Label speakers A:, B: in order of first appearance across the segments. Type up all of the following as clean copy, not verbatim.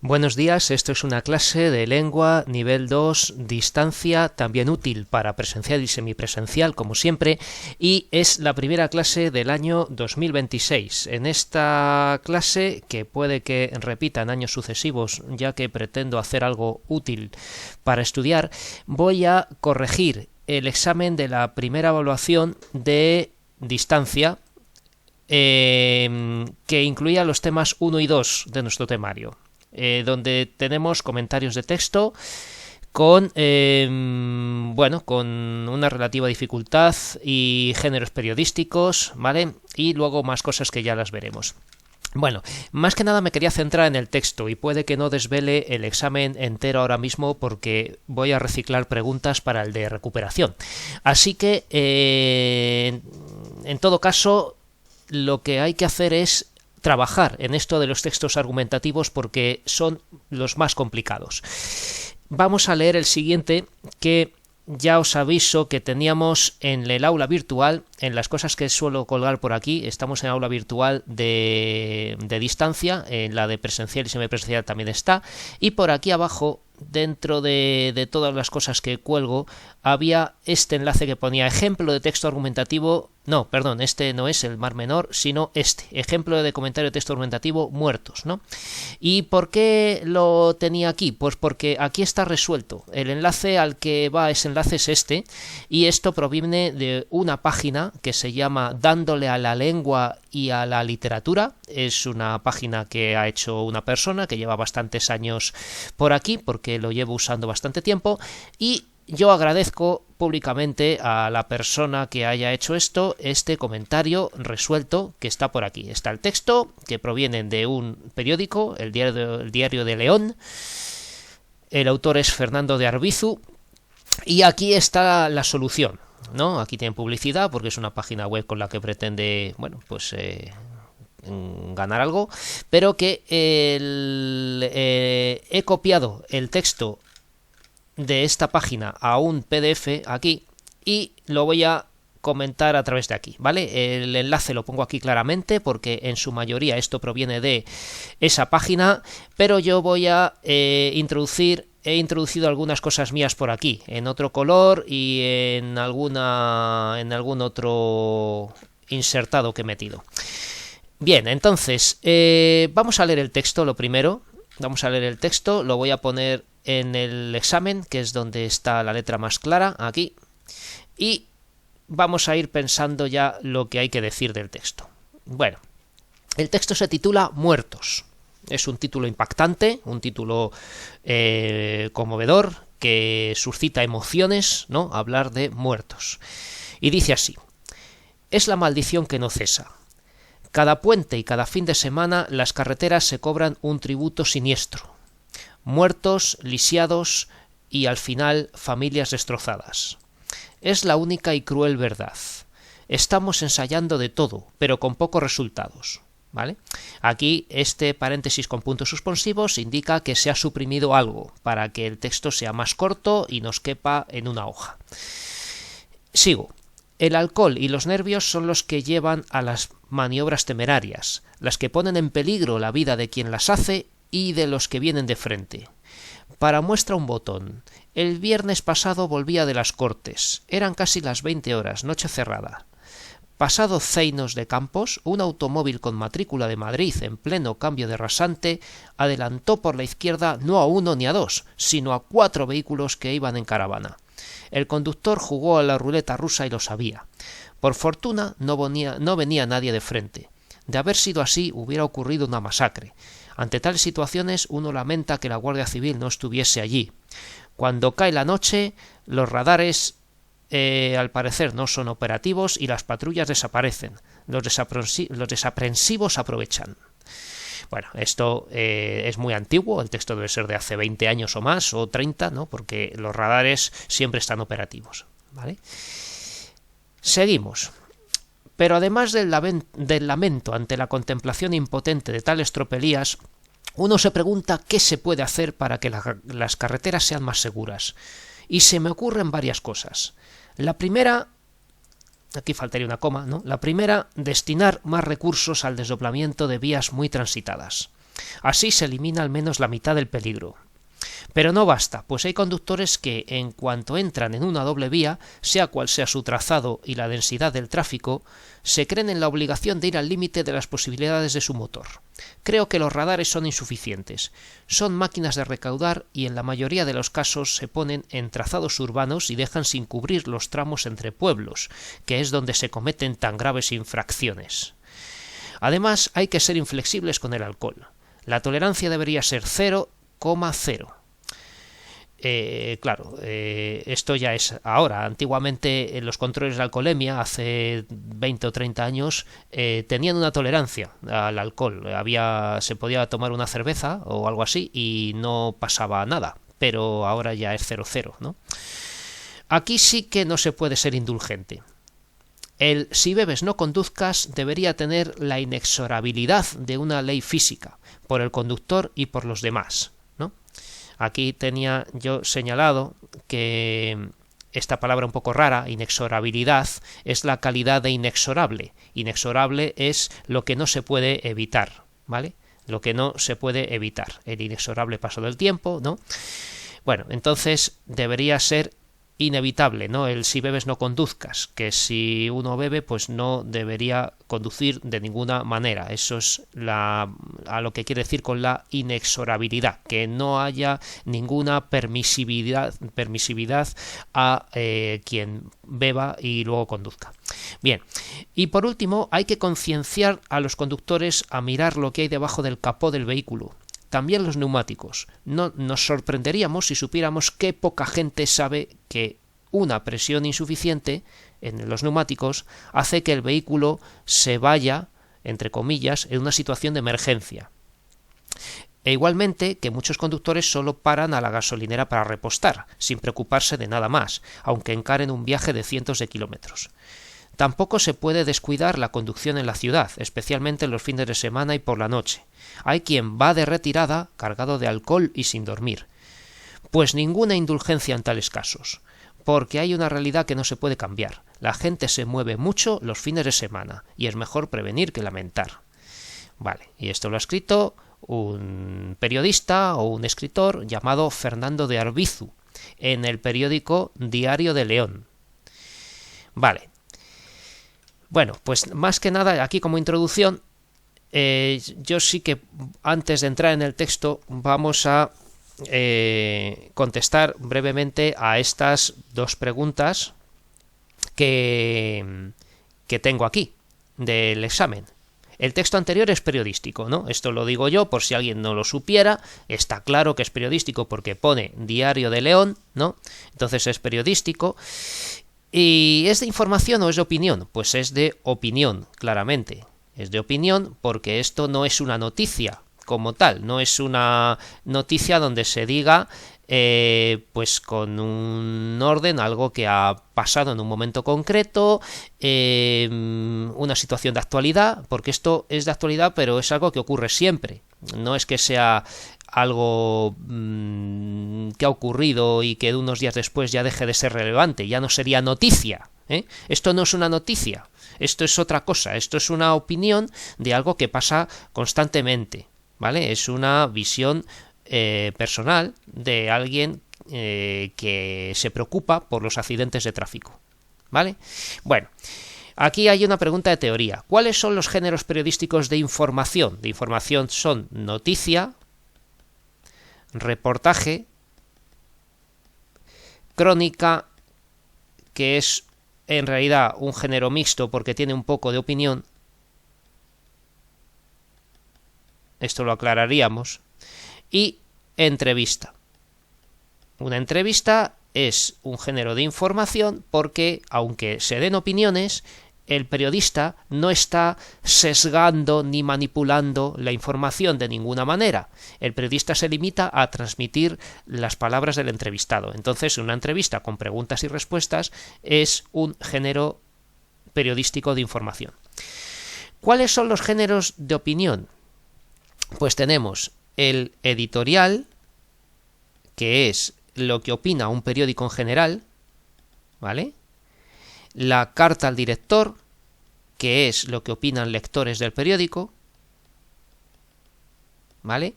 A: Buenos días, esto es una clase de lengua nivel 2, distancia, también útil para presencial y semipresencial, como siempre, y es la primera clase del año 2026. En esta clase, que puede que repita en años sucesivos, ya que pretendo hacer algo útil para estudiar, voy a corregir el examen de la primera evaluación de distancia, que incluía los temas 1 y 2 de nuestro temario. Donde tenemos comentarios de texto con una relativa dificultad y géneros periodísticos, ¿vale? Y luego más cosas que ya las veremos. Bueno, más que nada me quería centrar en el texto y puede que no desvele el examen entero ahora mismo porque voy a reciclar preguntas para el de recuperación. Así que, en todo caso, lo que hay que hacer es trabajar en esto de los textos argumentativos porque son los más complicados. Vamos a leer el siguiente, que ya os aviso que teníamos en el aula virtual, en las cosas que suelo colgar por aquí. Estamos en aula virtual de distancia, en la de presencial y semipresencial también está, y por aquí abajo, dentro de todas las cosas que cuelgo, había este enlace que ponía ejemplo de texto argumentativo. No, perdón, este no es el Mar Menor, sino ejemplo de comentario de texto argumentativo, muertos, ¿no? ¿Y por qué lo tenía aquí? Pues porque aquí está resuelto. El enlace al que va ese enlace es este, y esto proviene de una página que se llama Dándole a la lengua y a la literatura. Es una página que ha hecho una persona que lleva bastantes años por aquí, porque lo llevo usando bastante tiempo, y yo agradezco públicamente a la persona que haya hecho este comentario resuelto que está por aquí. Está el texto, que proviene de un periódico, el Diario de León. El autor es Fernando de Arbizu. Y aquí está la solución, ¿no? Aquí tienen publicidad porque es una página web con la que pretende, ganar algo, pero que he copiado el texto de esta página a un PDF aquí y lo voy a comentar a través de aquí, ¿vale? El enlace lo pongo aquí claramente porque en su mayoría esto proviene de esa página, pero yo voy a he introducido algunas cosas mías por aquí, en otro color y en algún otro insertado que he metido. Bien, entonces, vamos a leer el texto lo primero. Vamos a leer el texto, lo voy a poner en el examen, que es donde está la letra más clara, aquí, y vamos a ir pensando ya lo que hay que decir del texto. Bueno, el texto se titula Muertos. Es un título impactante, un título conmovedor, que suscita emociones, ¿no? Hablar de muertos. Y dice así: es la maldición que no cesa. Cada puente y cada fin de semana las carreteras se cobran un tributo siniestro. Muertos, lisiados y al final familias destrozadas. Es la única y cruel verdad. Estamos ensayando de todo, pero con pocos resultados, ¿vale? Aquí este paréntesis con puntos suspensivos indica que se ha suprimido algo para que el texto sea más corto y nos quepa en una hoja. Sigo. El alcohol y los nervios son los que llevan a las maniobras temerarias, las que ponen en peligro la vida de quien las hace y de los que vienen de frente. Para muestra un botón. El viernes pasado volvía de las Cortes. Eran casi las 20 horas, noche cerrada. Pasado Zeinos de Campos, un automóvil con matrícula de Madrid en pleno cambio de rasante adelantó por la izquierda no a uno ni a dos, sino a 4 vehículos que iban en caravana. El conductor jugó a la ruleta rusa y lo sabía. Por fortuna no venía nadie de frente. De haber sido así, hubiera ocurrido una masacre. Ante tales situaciones, uno lamenta que la Guardia Civil no estuviese allí. Cuando cae la noche, los radares al parecer no son operativos y las patrullas desaparecen. Los desaprensivos aprovechan. Bueno, esto es muy antiguo, el texto debe ser de hace 20 años o más, o 30, ¿no? Porque los radares siempre están operativos, ¿vale? Seguimos. Pero además del lamento ante la contemplación impotente de tales tropelías, uno se pregunta qué se puede hacer para que las carreteras sean más seguras. Y se me ocurren varias cosas. La primera, aquí faltaría una coma, ¿no? La primera, destinar más recursos al desdoblamiento de vías muy transitadas. Así se elimina al menos la mitad del peligro. Pero no basta, pues hay conductores que, en cuanto entran en una doble vía, sea cual sea su trazado y la densidad del tráfico, se creen en la obligación de ir al límite de las posibilidades de su motor. Creo que los radares son insuficientes. Son máquinas de recaudar y en la mayoría de los casos se ponen en trazados urbanos y dejan sin cubrir los tramos entre pueblos, que es donde se cometen tan graves infracciones. Además, hay que ser inflexibles con el alcohol. La tolerancia debería ser 0,0. Claro, esto ya es ahora. Antiguamente en los controles de alcoholemia, hace 20 o 30 años, tenían una tolerancia al alcohol. Se podía tomar una cerveza o algo así y no pasaba nada, pero ahora ya es 0,0, ¿no? Aquí sí que no se puede ser indulgente. El si bebes no conduzcas debería tener la inexorabilidad de una ley física, por el conductor y por los demás, ¿no? Aquí tenía yo señalado que esta palabra un poco rara, inexorabilidad, es la calidad de inexorable. Inexorable es lo que no se puede evitar, ¿vale? Lo que no se puede evitar. El inexorable paso del tiempo, ¿no? Bueno, entonces debería ser inevitable, ¿no? El si bebes no conduzcas, que si uno bebe pues no debería conducir de ninguna manera. Eso es a lo que quiere decir con la inexorabilidad, que no haya ninguna permisividad a quien beba y luego conduzca. Bien, y por último hay que concienciar a los conductores a mirar lo que hay debajo del capó del vehículo. También los neumáticos. No nos sorprenderíamos si supiéramos qué poca gente sabe que una presión insuficiente en los neumáticos hace que el vehículo se vaya, entre comillas, en una situación de emergencia. E igualmente que muchos conductores solo paran a la gasolinera para repostar, sin preocuparse de nada más, aunque encaren un viaje de cientos de kilómetros. Tampoco se puede descuidar la conducción en la ciudad, especialmente en los fines de semana y por la noche. Hay quien va de retirada cargado de alcohol y sin dormir. Pues ninguna indulgencia en tales casos, porque hay una realidad que no se puede cambiar. La gente se mueve mucho los fines de semana y es mejor prevenir que lamentar. Vale, y esto lo ha escrito un periodista o un escritor llamado Fernando de Arbizu en el periódico Diario de León. Vale. Bueno, pues más que nada aquí como introducción, yo sí que antes de entrar en el texto vamos a contestar brevemente a estas dos preguntas que tengo aquí del examen. El texto anterior es periodístico, ¿no? Esto lo digo yo por si alguien no lo supiera. Está claro que es periodístico porque pone Diario de León, ¿no? Entonces es periodístico. ¿Y es de información o es de opinión? Pues es de opinión, claramente. Es de opinión porque esto no es una noticia como tal, no es una noticia donde se diga pues con un orden algo que ha pasado en un momento concreto, una situación de actualidad, porque esto es de actualidad pero es algo que ocurre siempre, no es que sea algo que ha ocurrido y que unos días después ya deje de ser relevante, ya no sería noticia, ¿eh? Esto no es una noticia, esto es otra cosa, esto es una opinión de algo que pasa constantemente, ¿vale? Es una visión personal de alguien que se preocupa por los accidentes de tráfico, ¿vale? Bueno, aquí hay una pregunta de teoría. ¿Cuáles son los géneros periodísticos de información? De información son noticia, reportaje, crónica, que es en realidad un género mixto porque tiene un poco de opinión. Esto lo aclararíamos. Y entrevista. Una entrevista es un género de información porque, aunque se den opiniones, el periodista no está sesgando ni manipulando la información de ninguna manera. El periodista se limita a transmitir las palabras del entrevistado. Entonces, una entrevista con preguntas y respuestas es un género periodístico de información. ¿Cuáles son los géneros de opinión? Pues tenemos el editorial, que es lo que opina un periódico en general, ¿vale? La carta al director, que es lo que opinan lectores del periódico, ¿vale?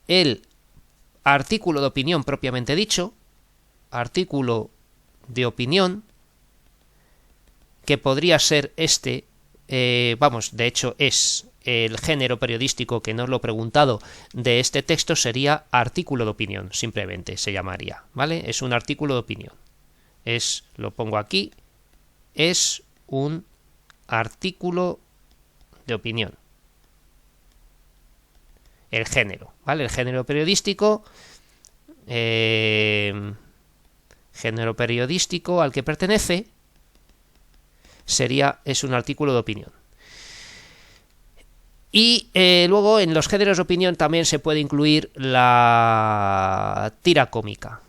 A: El artículo de opinión propiamente dicho, artículo de opinión, que podría ser de hecho es el género periodístico que no os lo he preguntado de este texto, sería artículo de opinión, simplemente se llamaría, ¿vale? Es un artículo de opinión. Lo pongo aquí, es un artículo de opinión. El género, ¿vale? El género periodístico, al que pertenece es un artículo de opinión. Y luego en los géneros de opinión también se puede incluir la tira cómica,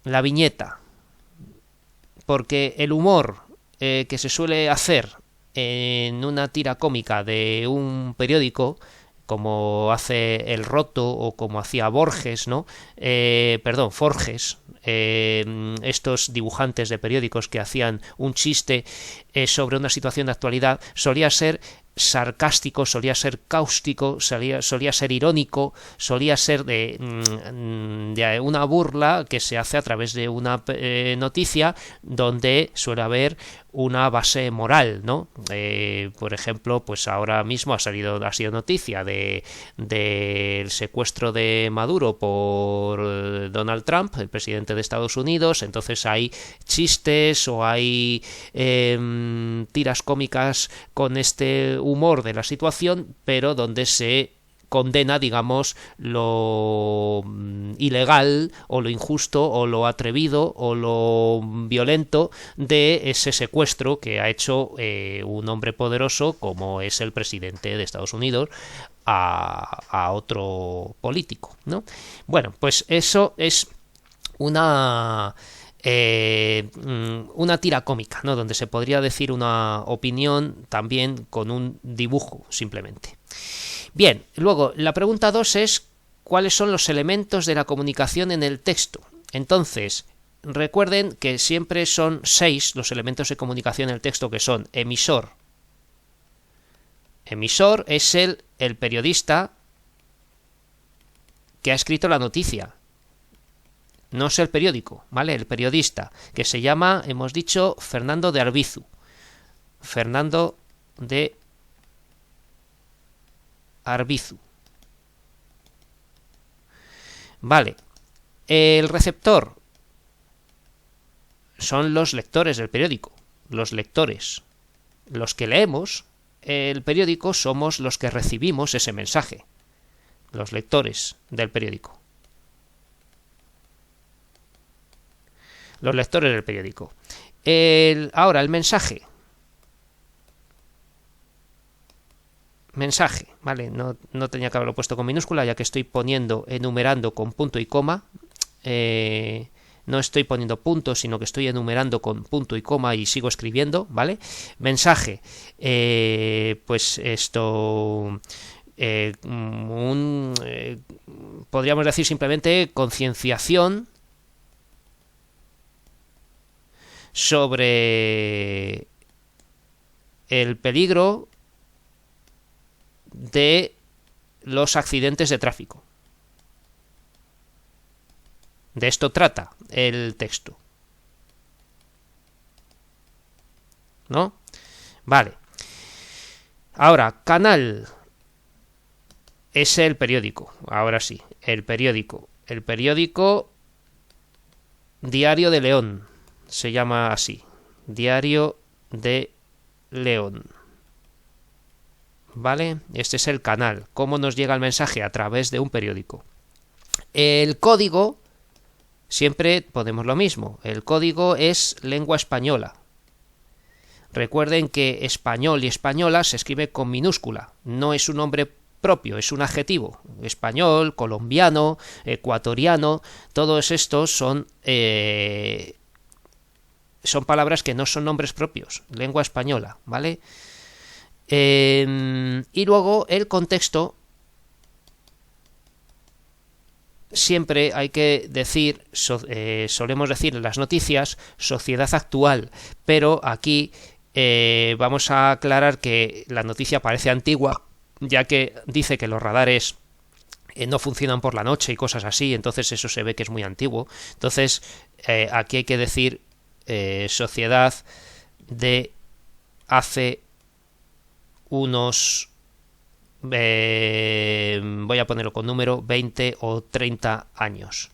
A: la viñeta, porque el humor que se suele hacer en una tira cómica de un periódico, como hace El Roto o como hacía Borges, ¿no? Forges, estos dibujantes de periódicos que hacían un chiste sobre una situación de actualidad, solía ser sarcástico, solía ser cáustico, solía ser irónico, solía ser de una burla que se hace a través de una noticia donde suele haber una base moral, ¿no? Por ejemplo, pues ahora mismo ha sido noticia del secuestro de Maduro por Donald Trump, el presidente de Estados Unidos. Entonces hay chistes o hay tiras cómicas con este humor de la situación, pero donde se condena, digamos, lo ilegal o lo injusto o lo atrevido o lo violento de ese secuestro que ha hecho un hombre poderoso como es el presidente de Estados Unidos a otro político, ¿no? Bueno, pues eso es una tira cómica, ¿no? Donde se podría decir una opinión también con un dibujo, simplemente. Bien, luego la pregunta 2 es ¿cuáles son los elementos de la comunicación en el texto? Entonces, recuerden que siempre son 6 los elementos de comunicación en el texto, que son emisor. Emisor es el periodista que ha escrito la noticia. No es el periódico, ¿vale? El periodista, que se llama, hemos dicho, Fernando de Arbizu. Fernando de Arbizu. Vale. El receptor son los lectores del periódico. Los lectores. Los que leemos el periódico somos los que recibimos ese mensaje. Los lectores del periódico. Los lectores del periódico. Ahora, el mensaje. Mensaje, ¿vale? No tenía que haberlo puesto con minúscula, ya que estoy enumerando con punto y coma. No estoy poniendo puntos, sino que estoy enumerando con punto y coma y sigo escribiendo, ¿vale? Mensaje. Pues esto... podríamos decir simplemente concienciación sobre el peligro de los accidentes de tráfico. De esto trata el texto, ¿no? Vale. Ahora, canal es el periódico. Ahora sí, el periódico. El periódico Diario de León. Se llama así. Diario de León. ¿Vale? Este es el canal. ¿Cómo nos llega el mensaje? A través de un periódico. El código, siempre ponemos lo mismo. El código es lengua española. Recuerden que español y española se escribe con minúscula. No es un nombre propio, es un adjetivo. Español, colombiano, ecuatoriano, todos estos son palabras que no son nombres propios. Lengua española, ¿vale? Y luego el contexto, siempre hay que decir, solemos decir en las noticias, sociedad actual, pero aquí vamos a aclarar que la noticia parece antigua, ya que dice que los radares no funcionan por la noche y cosas así, entonces eso se ve que es muy antiguo. Entonces aquí hay que decir sociedad de hace unos, voy a ponerlo con número, 20 o 30 años.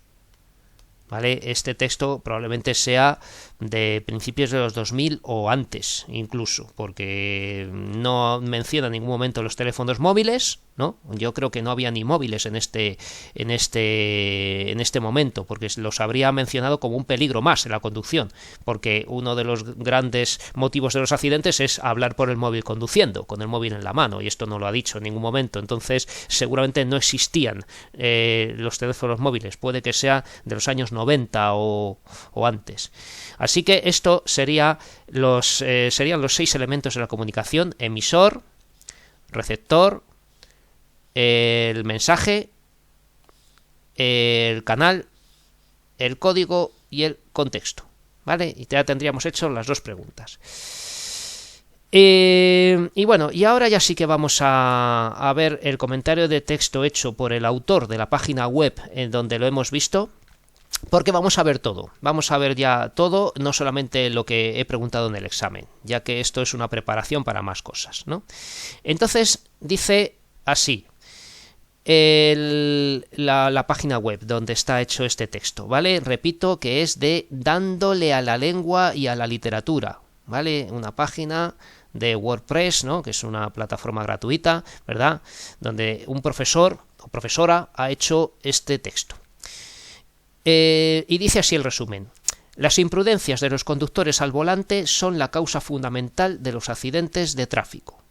A: ¿Vale? Este texto probablemente sea de principios de los 2000 o antes incluso, porque no menciona en ningún momento los teléfonos móviles, ¿no? Yo creo que no había ni móviles en este momento, porque los habría mencionado como un peligro más en la conducción, porque uno de los grandes motivos de los accidentes es hablar por el móvil conduciendo, con el móvil en la mano, y esto no lo ha dicho en ningún momento. Entonces seguramente no existían los teléfonos móviles, puede que sea de los años 90 o antes. Así que esto serían los 6 elementos de la comunicación: emisor, receptor, el mensaje, el canal, el código y el contexto. ¿Vale? Y ya tendríamos hecho las 2 preguntas. Y bueno, y ahora ya sí que vamos a ver el comentario de texto hecho por el autor de la página web en donde lo hemos visto. Porque vamos a ver todo, vamos a ver ya todo, no solamente lo que he preguntado en el examen, ya que esto es una preparación para más cosas, ¿no? Entonces dice así la página web donde está hecho este texto, ¿vale? Repito que es de Dándole a la lengua y a la literatura, ¿vale? Una página de WordPress, ¿no? Que es una plataforma gratuita, ¿verdad? Donde un profesor o profesora ha hecho este texto. Y dice así el resumen: las imprudencias de los conductores al volante son la causa fundamental de los accidentes de tráfico.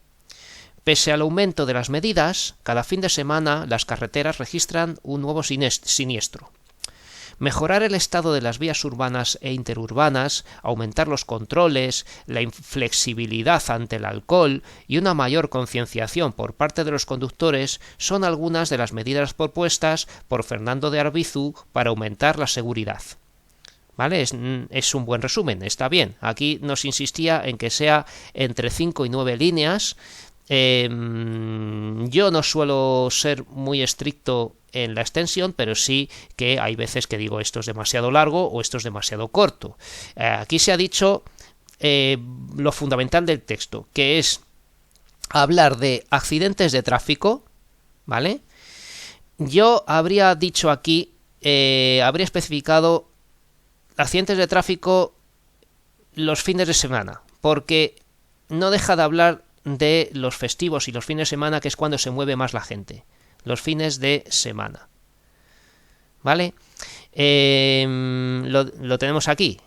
A: Pese al aumento de las medidas, cada fin de semana las carreteras registran un nuevo siniestro. Mejorar el estado de las vías urbanas e interurbanas, aumentar los controles, la inflexibilidad ante el alcohol y una mayor concienciación por parte de los conductores son algunas de las medidas propuestas por Fernando de Arbizu para aumentar la seguridad. ¿Vale? Es un buen resumen, está bien. Aquí nos insistía en que sea entre 5 y 9 líneas. Yo no suelo ser muy estricto en la extensión, pero sí que hay veces que digo esto es demasiado largo o esto es demasiado corto. Aquí se ha dicho lo fundamental del texto, que es hablar de accidentes de tráfico, ¿vale? Yo habría dicho aquí, habría especificado accidentes de tráfico los fines de semana, porque no deja de hablar de los festivos y los fines de semana, que es cuando se mueve más la gente. Los fines de semana, ¿vale? Lo tenemos aquí.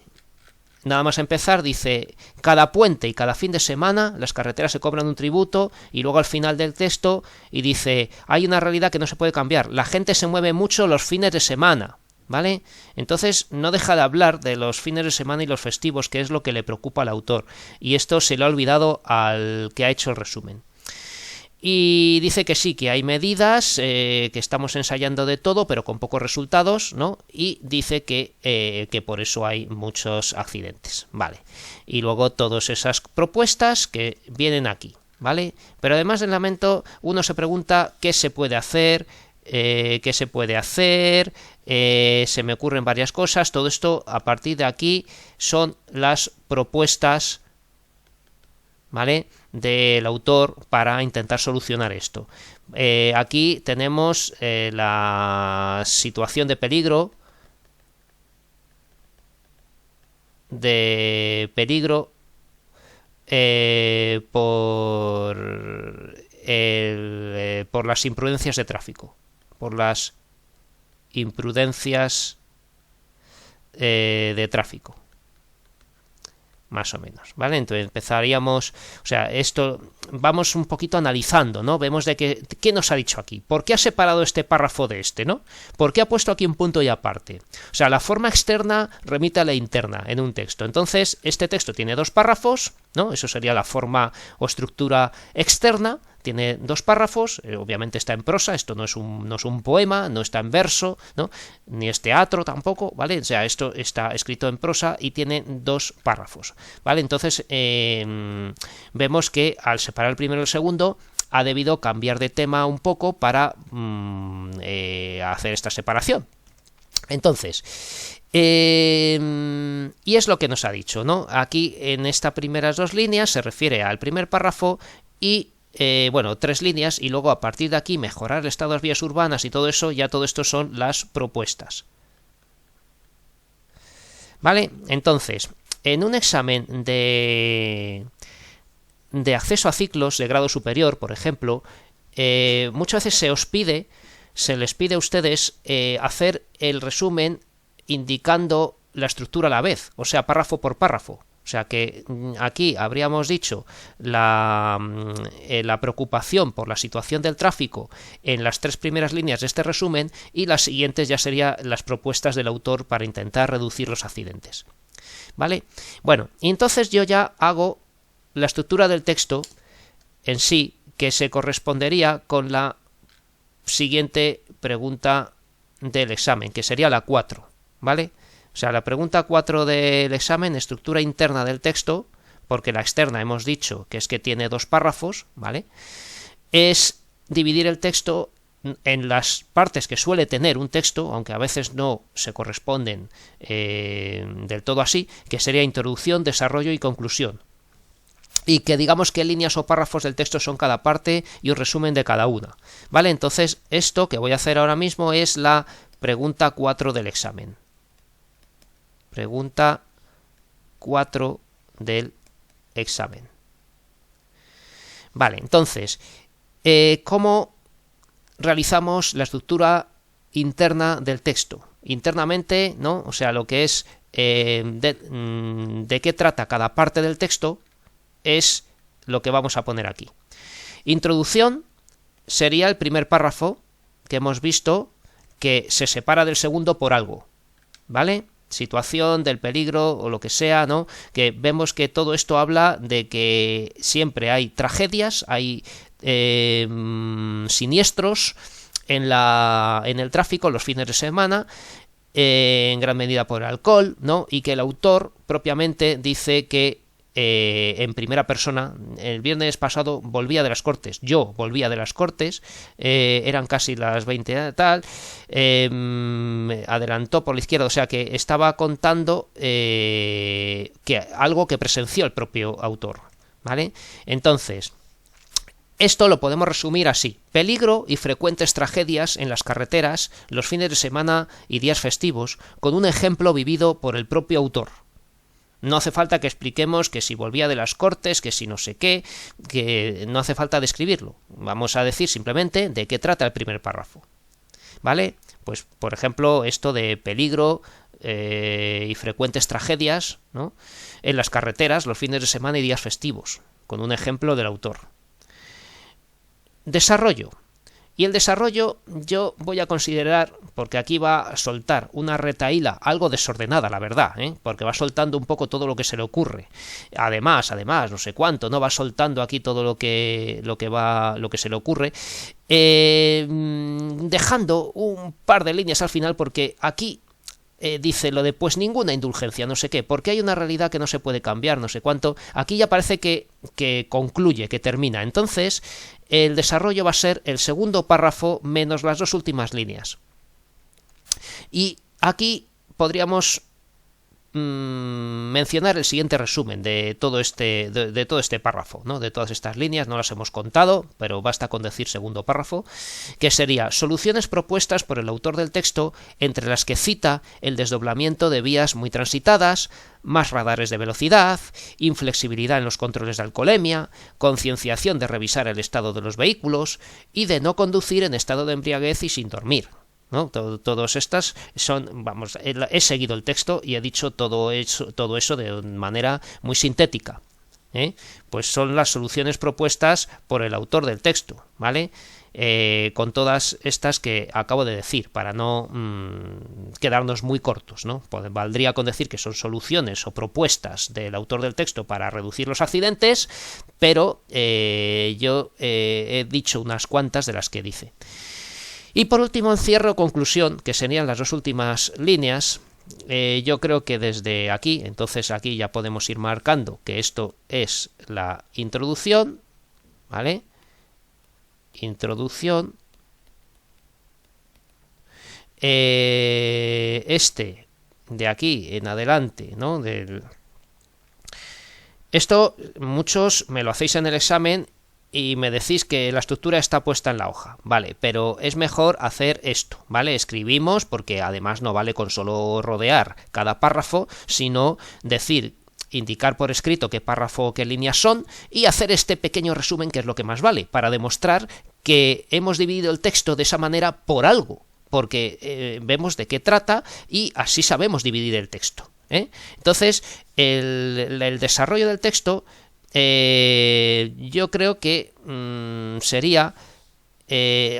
A: Nada más empezar dice: cada puente y cada fin de semana las carreteras se cobran un tributo, y luego al final del texto y dice: hay una realidad que no se puede cambiar, la gente se mueve mucho los fines de semana, ¿vale? Entonces no deja de hablar de los fines de semana y los festivos, que es lo que le preocupa al autor, y esto se le ha olvidado al que ha hecho el resumen. Y dice que sí, que hay medidas, que estamos ensayando de todo, pero con pocos resultados, ¿no? Y dice que por eso hay muchos accidentes, ¿vale? Y luego todas esas propuestas que vienen aquí, ¿vale? Pero además del lamento, uno se pregunta qué se puede hacer, se me ocurren varias cosas. Todo esto, a partir de aquí, son las propuestas, ¿vale?, del autor para intentar solucionar esto. Aquí tenemos la situación de peligro, por las imprudencias de tráfico, por las imprudencias de tráfico, más o menos, ¿vale? Entonces empezaríamos, o sea, esto vamos un poquito analizando, ¿no? Vemos de qué nos ha dicho aquí, por qué ha separado este párrafo de este, ¿no? ¿Por qué ha puesto aquí un punto y aparte? O sea, la forma externa remite a la interna en un texto. Entonces, este texto tiene 2 párrafos, ¿no? Eso sería la forma o estructura externa. Tiene 2 párrafos, obviamente está en prosa, esto no es un poema, no está en verso, ¿no? Ni es teatro tampoco, ¿vale? O sea, esto está escrito en prosa y tiene 2 párrafos, ¿vale? Entonces vemos que al separar el primero y el segundo, ha debido cambiar de tema un poco para hacer esta separación. Entonces, y es lo que nos ha dicho, ¿no? Aquí en estas primeras 2 líneas se refiere al primer párrafo y bueno, 3 líneas, y luego a partir de aquí mejorar el estado de las vías urbanas y todo eso, ya todo esto son las propuestas. ¿Vale? Entonces, en un examen de acceso a ciclos de grado superior, por ejemplo, muchas veces se les pide a ustedes hacer el resumen indicando la estructura a la vez, o sea, párrafo por párrafo. O sea que aquí habríamos dicho la preocupación por la situación del tráfico en las 3 primeras líneas de este resumen, y las siguientes ya serían las propuestas del autor para intentar reducir los accidentes. ¿Vale? Bueno, y entonces yo ya hago la estructura del texto en sí, que se correspondería con la siguiente pregunta del examen, que sería la 4, ¿vale? O sea, la pregunta 4 del examen, estructura interna del texto, porque la externa hemos dicho que es que tiene 2 párrafos, ¿vale? Es dividir el texto en las partes que suele tener un texto, aunque a veces no se corresponden del todo así, que sería introducción, desarrollo y conclusión. Y que digamos qué líneas o párrafos del texto son cada parte y un resumen de cada una. ¿Vale? Entonces, esto que voy a hacer ahora mismo es la pregunta 4 del examen. Pregunta 4 del examen. Vale, entonces, ¿cómo realizamos la estructura interna del texto? Internamente, ¿no? O sea, lo que es de qué trata cada parte del texto es lo que vamos a poner aquí. Introducción sería el primer párrafo que hemos visto que se separa del segundo por algo, ¿vale? Situación del peligro o lo que sea, ¿no? Que vemos que todo esto habla de que siempre hay tragedias, hay siniestros en el tráfico los fines de semana, en gran medida por el alcohol, ¿no? Y que el autor propiamente dice que en primera persona, el viernes pasado volvía de las Cortes, yo volvía de las Cortes, eran casi las 20 tal, adelantó por la izquierda, o sea que estaba contando que algo que presenció el propio autor, ¿vale? Entonces, esto lo podemos resumir así: peligro y frecuentes tragedias en las carreteras los fines de semana y días festivos, con un ejemplo vivido por el propio autor. No hace falta que expliquemos que si volvía de las Cortes, que si no sé qué, que no hace falta describirlo. Vamos a decir simplemente de qué trata el primer párrafo. ¿Vale? Pues, por ejemplo, esto de peligro y frecuentes tragedias, ¿no?, en las carreteras los fines de semana y días festivos, con un ejemplo del autor. Desarrollo. Y el desarrollo yo voy a considerar, porque aquí va a soltar una retahíla algo desordenada, la verdad, porque va soltando un poco todo lo que se le ocurre. Además, no sé cuánto, no va soltando aquí todo lo que se le ocurre, dejando un par de líneas al final, porque aquí dice lo de pues ninguna indulgencia, no sé qué, porque hay una realidad que no se puede cambiar, no sé cuánto. Aquí ya parece que concluye, que termina. Entonces, el desarrollo va a ser el segundo párrafo menos las 2 últimas líneas. Y aquí podríamos mencionar el siguiente resumen de todo este párrafo, ¿no? De todas estas líneas, no las hemos contado, pero basta con decir segundo párrafo, que sería soluciones propuestas por el autor del texto, entre las que cita el desdoblamiento de vías muy transitadas, más radares de velocidad, inflexibilidad en los controles de alcoholemia, concienciación de revisar el estado de los vehículos y de no conducir en estado de embriaguez y sin dormir, ¿no? Todos estas son, vamos, he seguido el texto y he dicho todo eso de manera muy sintética, pues son las soluciones propuestas por el autor del texto, ¿vale? Con todas estas que acabo de decir, para no quedarnos muy cortos, ¿no? Valdría con decir que son soluciones o propuestas del autor del texto para reducir los accidentes, pero yo he dicho unas cuantas de las que dice. Y por último, encierro o conclusión, que serían las 2 últimas líneas. Yo creo que desde aquí, entonces aquí ya podemos ir marcando que esto es la introducción, ¿vale? introducción, este de aquí en adelante, ¿no? Esto muchos me lo hacéis en el examen y me decís que la estructura está puesta en la hoja, vale, pero es mejor hacer esto, ¿vale? Escribimos, porque además no vale con solo rodear cada párrafo, sino indicar por escrito qué párrafo o qué líneas son y hacer este pequeño resumen, que es lo que más vale, para demostrar que hemos dividido el texto de esa manera por algo, porque vemos de qué trata y así sabemos dividir el texto, ¿eh? Entonces, el desarrollo del texto, yo creo que sería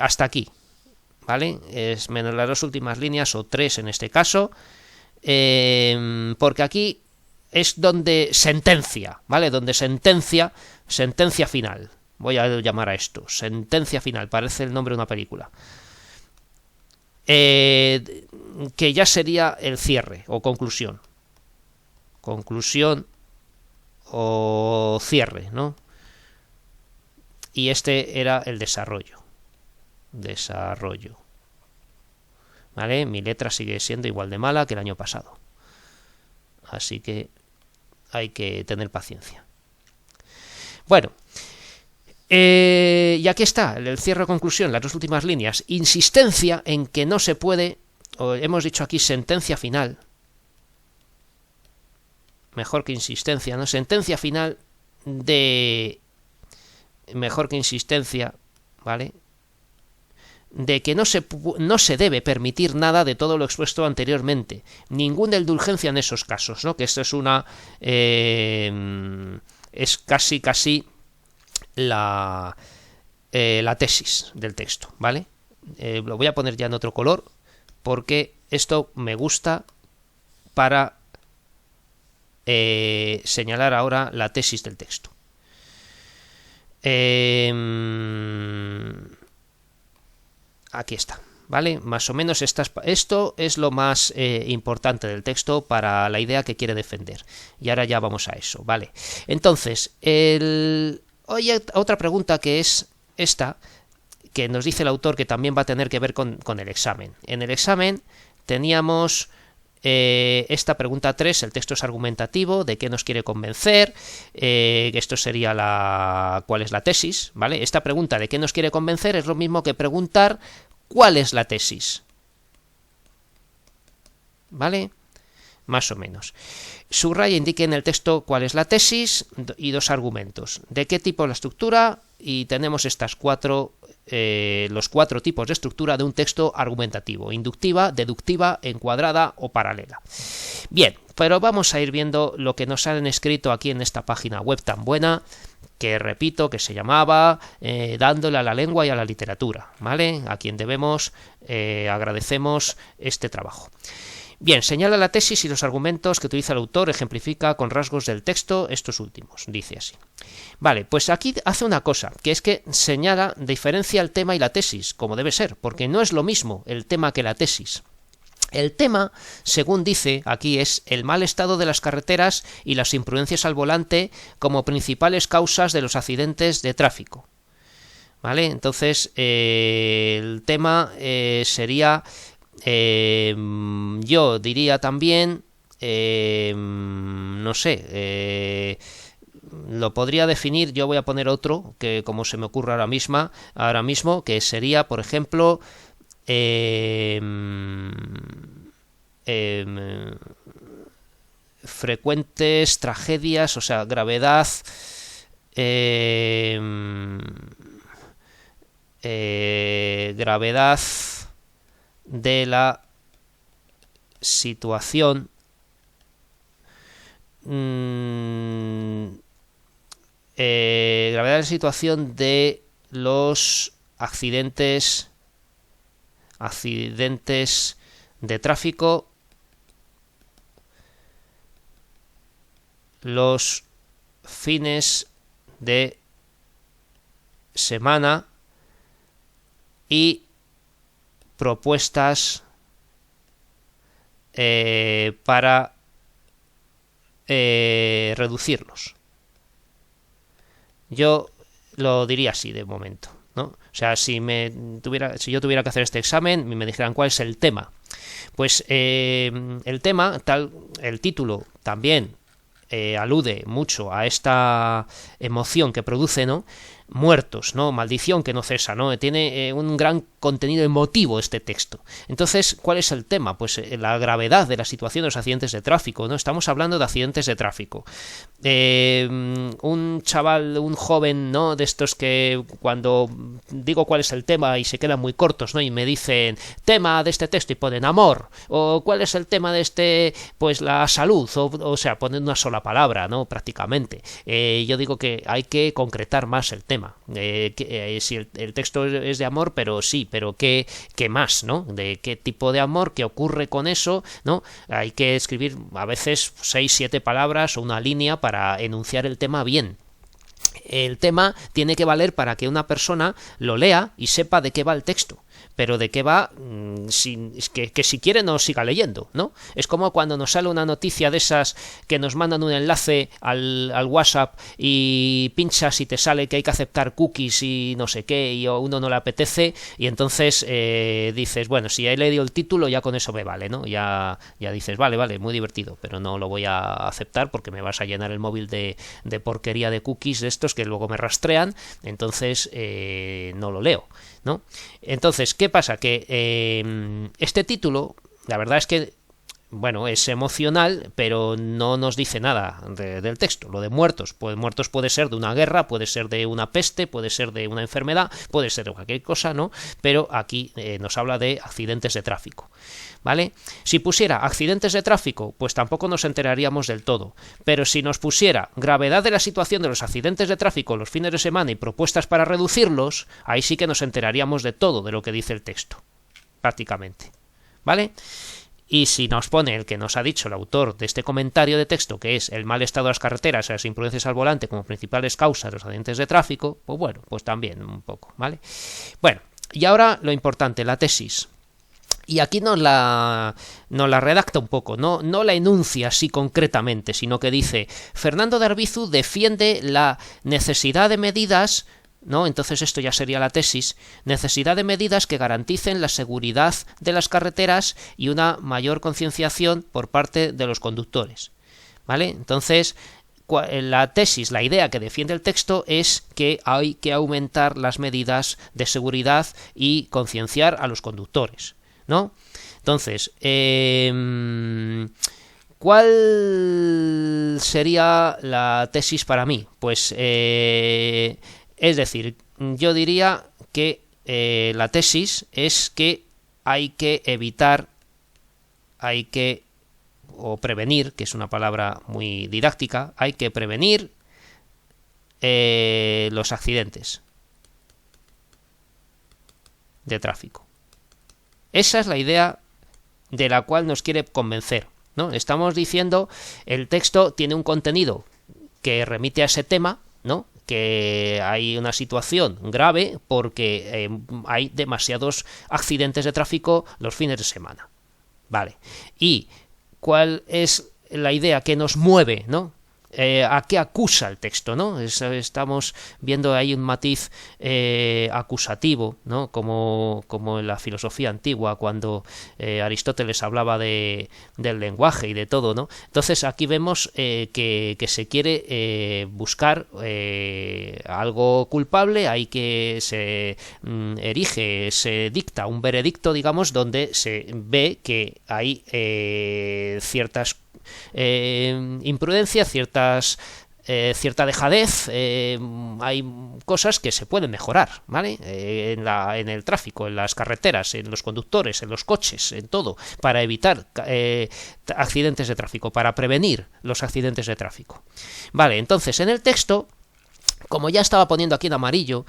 A: hasta aquí, ¿vale? Es menos las dos últimas líneas, o tres en este caso, porque aquí es donde sentencia, ¿vale? Donde sentencia final. Voy a llamar a esto sentencia final, parece el nombre de una película. Que ya sería el cierre o conclusión. Conclusión o cierre, ¿no? Y este era el desarrollo. Desarrollo. ¿Vale? Mi letra sigue siendo igual de mala que el año pasado. Así que hay que tener paciencia. Bueno, y aquí está el cierre o conclusión, las dos últimas líneas. Insistencia en que no se puede, o hemos dicho aquí sentencia final. Mejor que insistencia, ¿no? Sentencia final de... Mejor que insistencia, ¿vale? De que no se debe permitir nada de todo lo expuesto anteriormente. Ninguna indulgencia en esos casos, ¿no? Que esto es una... es casi la tesis del texto, ¿vale? Lo voy a poner ya en otro color porque esto me gusta para señalar ahora la tesis del texto. Aquí está, ¿vale? Más o menos esto es lo más importante del texto para la idea que quiere defender. Y ahora ya vamos a eso, ¿vale? Entonces, oye, otra pregunta que es esta, que nos dice el autor que también va a tener que ver con el examen. En el examen teníamos esta pregunta 3, el texto es argumentativo, ¿de qué nos quiere convencer? Esto sería ¿cuál es la tesis? ¿Vale? Esta pregunta de qué nos quiere convencer es lo mismo que preguntar ¿cuál es la tesis? ¿Vale? Más o menos. Subraya, indique en el texto cuál es la tesis y dos argumentos. ¿De qué tipo es la estructura? Y tenemos los cuatro tipos de estructura de un texto argumentativo: inductiva, deductiva, encuadrada o paralela. Bien, pero vamos a ir viendo lo que nos han escrito aquí en esta página web tan buena, que repito, que se llamaba Dándole a la lengua y a la literatura, ¿vale? A quien agradecemos este trabajo. Bien, señala la tesis y los argumentos que utiliza el autor, ejemplifica con rasgos del texto estos últimos, dice así. Vale, pues aquí hace una cosa, que es que diferencia el tema y la tesis, como debe ser, porque no es lo mismo el tema que la tesis. El tema, según dice aquí, es el mal estado de las carreteras y las imprudencias al volante como principales causas de los accidentes de tráfico. ¿Vale? Entonces, el tema sería... yo diría también, no sé, lo podría definir, yo voy a poner otro, que como se me ocurre ahora mismo, que sería, por ejemplo, frecuentes tragedias, o sea, gravedad, gravedad de la situación gravedad de la situación de los accidentes de tráfico, los fines de semana y propuestas para reducirlos. Yo lo diría así de momento, ¿no? O sea, si yo tuviera que hacer este examen y me dijeran cuál es el tema, pues el tema, el título también alude mucho a esta emoción que produce, ¿no? Muertos, ¿no? Maldición que no cesa, ¿no? Tiene un gran contenido emotivo este texto. Entonces, ¿cuál es el tema? Pues la gravedad de la situación de los accidentes de tráfico, ¿no? Estamos hablando de accidentes de tráfico. Un chaval, un joven, ¿no? De estos que cuando digo cuál es el tema y se quedan muy cortos, ¿no? Y me dicen, tema de este texto y ponen amor, o cuál es el tema de este, pues la salud, o sea, ponen una sola palabra, ¿no? Prácticamente. Yo digo que hay que concretar más el tema. Si el texto es de amor, pero sí, pero ¿qué más, ¿no? De qué tipo de amor, qué ocurre con eso, ¿no? Hay que escribir a veces 6-7 palabras o una línea para enunciar el tema bien. El tema tiene que valer para que una persona lo lea y sepa de qué va el texto, pero de qué va, que si quiere no siga leyendo, ¿no? Es como cuando nos sale una noticia de esas que nos mandan un enlace al WhatsApp y pinchas y te sale que hay que aceptar cookies y no sé qué, y a uno no le apetece, y entonces dices, bueno, si he leído el título ya con eso me vale, ¿no? Ya dices, vale, muy divertido, pero no lo voy a aceptar porque me vas a llenar el móvil de porquería de cookies de estos que luego me rastrean, entonces no lo leo, ¿no? Entonces, ¿qué pasa? Que este título, la verdad es que, bueno, es emocional, pero no nos dice nada del texto. Lo de muertos, pues muertos puede ser de una guerra, puede ser de una peste, puede ser de una enfermedad, puede ser de cualquier cosa, ¿no? Pero aquí nos habla de accidentes de tráfico, ¿vale? Si pusiera accidentes de tráfico, pues tampoco nos enteraríamos del todo. Pero si nos pusiera gravedad de la situación de los accidentes de tráfico los fines de semana y propuestas para reducirlos, ahí sí que nos enteraríamos de todo de lo que dice el texto, prácticamente, ¿vale? Y si nos pone el que nos ha dicho el autor de este comentario de texto, que es el mal estado de las carreteras y las imprudencias al volante como principales causas de los accidentes de tráfico, pues bueno, pues también un poco, ¿vale? Bueno, y ahora lo importante, la tesis. Y aquí nos la redacta un poco, no la enuncia así concretamente, sino que dice, Fernando de Arbizu defiende la necesidad de medidas, ¿no? Entonces esto ya sería la tesis, necesidad de medidas que garanticen la seguridad de las carreteras y una mayor concienciación por parte de los conductores, ¿vale? Entonces, la tesis, la idea que defiende el texto es que hay que aumentar las medidas de seguridad y concienciar a los conductores, ¿no? Entonces, ¿cuál sería la tesis para mí? Pues, es decir, yo diría que la tesis es que hay que evitar, o prevenir, que es una palabra muy didáctica, hay que prevenir los accidentes de tráfico. Esa es la idea de la cual nos quiere convencer, ¿no? Estamos diciendo, el texto tiene un contenido que remite a ese tema, ¿no? Que hay una situación grave porque hay demasiados accidentes de tráfico los fines de semana, ¿vale? ¿Y cuál es la idea que nos mueve, ¿no? ¿A qué acusa el texto, ¿no? Estamos viendo ahí un matiz acusativo, ¿no? Como en la filosofía antigua, cuando Aristóteles hablaba del lenguaje y de todo, ¿no? Entonces aquí vemos que se quiere buscar algo culpable, hay que se erige, se dicta un veredicto, digamos, donde se ve que hay ciertas imprudencia, cierta dejadez, hay cosas que se pueden mejorar, ¿vale? En el tráfico, en las carreteras, en los conductores, en los coches, en todo, para evitar accidentes de tráfico, para prevenir los accidentes de tráfico. Vale, entonces en el texto, como ya estaba poniendo aquí en amarillo,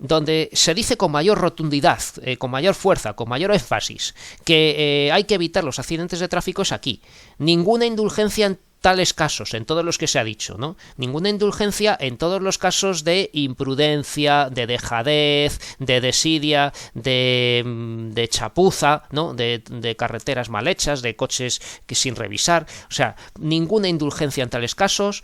A: donde se dice con mayor rotundidad, con mayor fuerza, con mayor énfasis, que hay que evitar los accidentes de tráfico es aquí. Ninguna indulgencia en tales casos, en todos los que se ha dicho, ¿no? Ninguna indulgencia en todos los casos de imprudencia, de dejadez, de desidia, de chapuza, ¿no? De carreteras mal hechas, de coches que sin revisar. O sea, ninguna indulgencia en tales casos.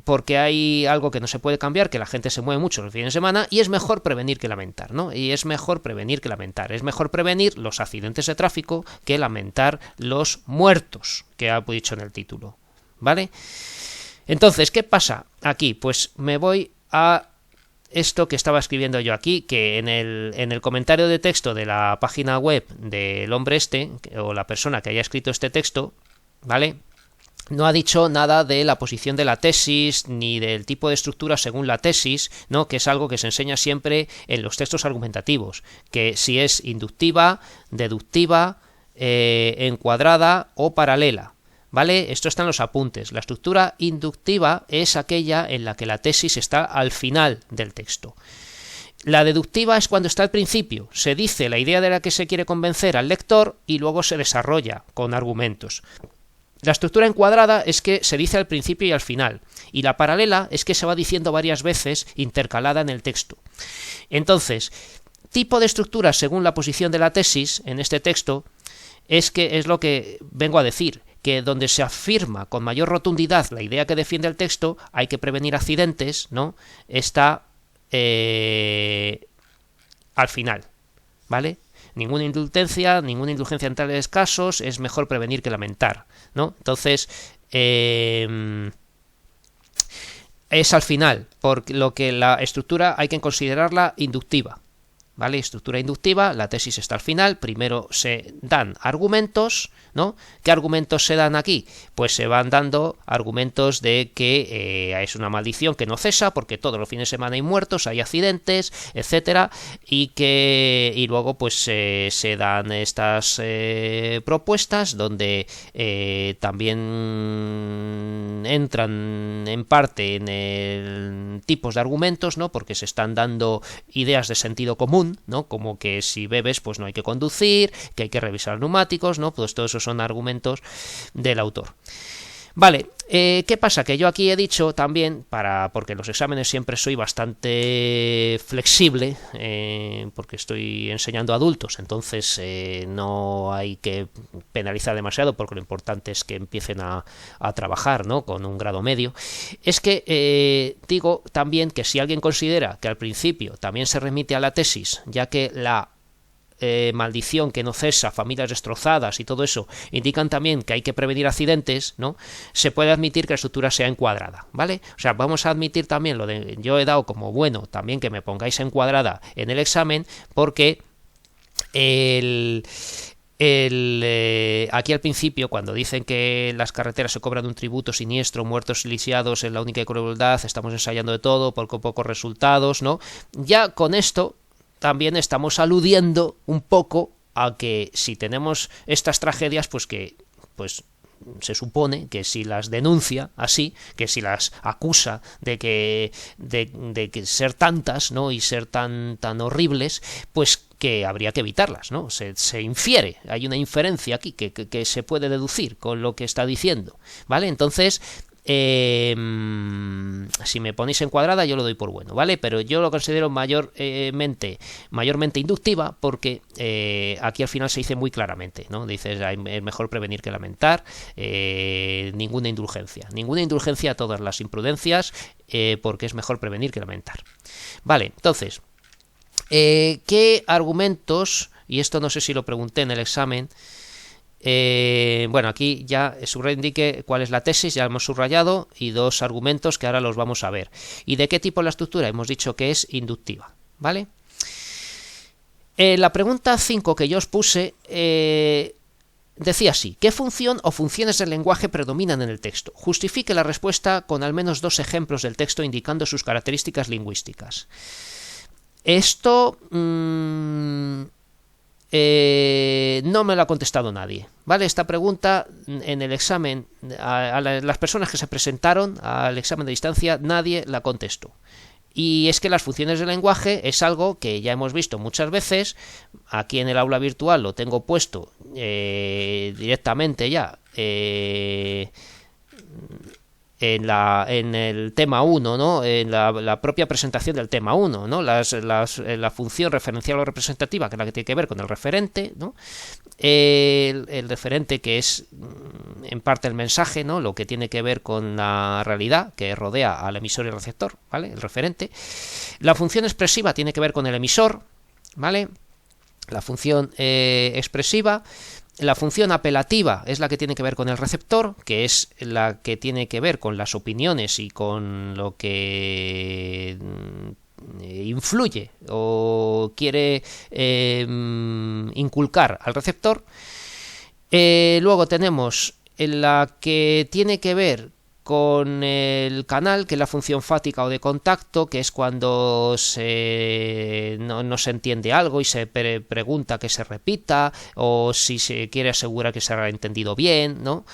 A: porque hay algo que no se puede cambiar, que la gente se mueve mucho los fines de semana, y es mejor prevenir que lamentar, ¿no? Y es mejor prevenir que lamentar. Es mejor prevenir los accidentes de tráfico que lamentar los muertos, que ha dicho en el título, ¿vale? Entonces, ¿qué pasa aquí? Pues me voy a esto que estaba escribiendo yo aquí, que en el comentario de texto de la página web del hombre o la persona que haya escrito este texto, ¿vale?, no ha dicho nada de la posición de la tesis ni del tipo de estructura según la tesis, ¿no?, que es algo que se enseña siempre en los textos argumentativos, que si es inductiva, deductiva, encuadrada o paralela, ¿vale? Esto está en los apuntes. La estructura inductiva es aquella en la que la tesis está al final del texto. La deductiva es cuando está al principio, se dice la idea de la que se quiere convencer al lector y luego se desarrolla con argumentos. La estructura encuadrada es que se dice al principio y al final, y la paralela es que se va diciendo varias veces intercalada en el texto. Entonces, tipo de estructura según la posición de la tesis en este texto es lo que vengo a decir, que donde se afirma con mayor rotundidad la idea que defiende el texto, hay que prevenir accidentes, ¿no?, está al final, ¿vale? Ninguna indulgencia en tales casos, es mejor prevenir que lamentar, ¿no? Entonces, es al final, por lo que la estructura hay que considerarla inductiva, ¿vale? Estructura inductiva, la tesis está al final, primero se dan argumentos, ¿no? ¿Qué argumentos se dan aquí? Pues se van dando argumentos de que es una maldición que no cesa, porque todos los fines de semana hay muertos, hay accidentes, etcétera, y luego pues se dan estas propuestas donde también entran en parte en el tipos de argumentos, ¿no?, porque se están dando ideas de sentido común, ¿no?, como que si bebes pues no hay que conducir, que hay que revisar los neumáticos, ¿no?, pues todo eso son argumentos del autor. Vale, ¿qué pasa? Que yo aquí he dicho también, porque en los exámenes siempre soy bastante flexible, porque estoy enseñando a adultos, entonces no hay que penalizar demasiado, porque lo importante es que empiecen a trabajar, ¿no?, con un grado medio. Es que digo también que si alguien considera que al principio también se remite a la tesis, ya que la maldición que no cesa, familias destrozadas y todo eso indican también que hay que prevenir accidentes, ¿no?, se puede admitir que la estructura sea encuadrada, ¿vale? O sea, vamos a admitir también yo he dado como bueno también que me pongáis encuadrada en el examen, porque aquí al principio, cuando dicen que las carreteras se cobran un tributo siniestro, muertos y lisiados es la única crueldad, estamos ensayando de todo, por pocos resultados, ¿no? Ya con esto también estamos aludiendo un poco a que si tenemos estas tragedias, pues se supone que si las denuncia así, que si las acusa de que ser tantas, ¿no?, y ser tan horribles, pues que habría que evitarlas, ¿no? Se infiere, hay una inferencia aquí que se puede deducir con lo que está diciendo, ¿vale? Entonces, si me ponéis encuadrada yo lo doy por bueno, ¿vale? Pero yo lo considero mayormente inductiva, porque aquí al final se dice muy claramente, ¿no? Dices, es mejor prevenir que lamentar, ninguna indulgencia a todas las imprudencias, porque es mejor prevenir que lamentar. Vale, entonces, ¿qué argumentos? Y esto no sé si lo pregunté en el examen. Bueno, aquí ya indique cuál es la tesis, ya hemos subrayado, y dos argumentos que ahora los vamos a ver. ¿Y de qué tipo es la estructura? Hemos dicho que es inductiva, ¿vale? La pregunta 5 que yo os puse decía así: ¿qué función o funciones del lenguaje predominan en el texto? Justifique la respuesta con al menos 2 ejemplos del texto indicando sus características lingüísticas. Esto no me lo ha contestado nadie, ¿vale? Esta pregunta en el examen, a las personas que se presentaron al examen de distancia, nadie la contestó. Y es que las funciones del lenguaje es algo que ya hemos visto muchas veces. Aquí en el aula virtual lo tengo puesto directamente ya en el tema 1, ¿no?, en la propia presentación del tema 1, ¿no?, la función referencial o representativa, que es la que tiene que ver con el referente, ¿no?, el referente, que es en parte el mensaje, ¿no? Lo que tiene que ver con la realidad que rodea al emisor y el receptor, ¿vale? El referente. La función expresiva tiene que ver con el emisor, ¿vale? La función expresiva. La función apelativa es la que tiene que ver con el receptor, que es la que tiene que ver con las opiniones y con lo que influye o quiere inculcar al receptor. Luego tenemos la que tiene que ver con el canal, que es la función fática o de contacto, que es cuando no se entiende algo y se pregunta que se repita, o si se quiere asegurar que se ha entendido bien, ¿no?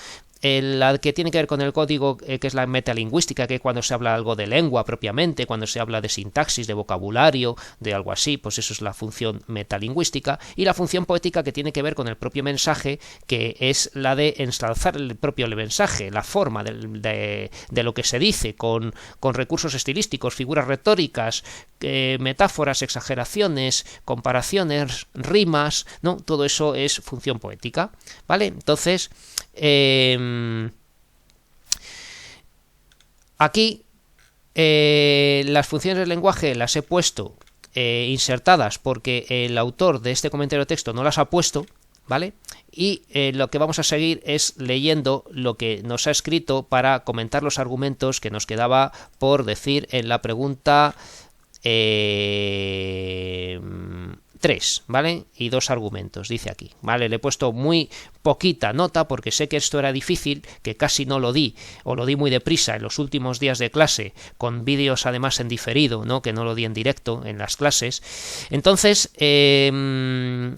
A: La que tiene que ver con el código, que es la metalingüística, que cuando se habla algo de lengua propiamente, cuando se habla de sintaxis, de vocabulario, de algo así, pues eso es la función metalingüística. Y la función poética, que tiene que ver con el propio mensaje, que es la de ensalzar el propio mensaje, la forma de lo que se dice, con recursos estilísticos, figuras retóricas, metáforas, exageraciones, comparaciones, rimas, ¿no? Todo eso es función poética, ¿vale? Entonces, aquí las funciones del lenguaje las he puesto insertadas porque el autor de este comentario de texto no las ha puesto, ¿vale? Y lo que vamos a seguir es leyendo lo que nos ha escrito para comentar los argumentos que nos quedaba por decir en la pregunta 3, ¿vale? Y 2 argumentos, dice aquí, ¿vale? Le he puesto muy poquita nota porque sé que esto era difícil, que casi no lo di, o lo di muy deprisa en los últimos días de clase, con vídeos además en diferido, ¿no? Que no lo di en directo en las clases. Entonces, ¿qué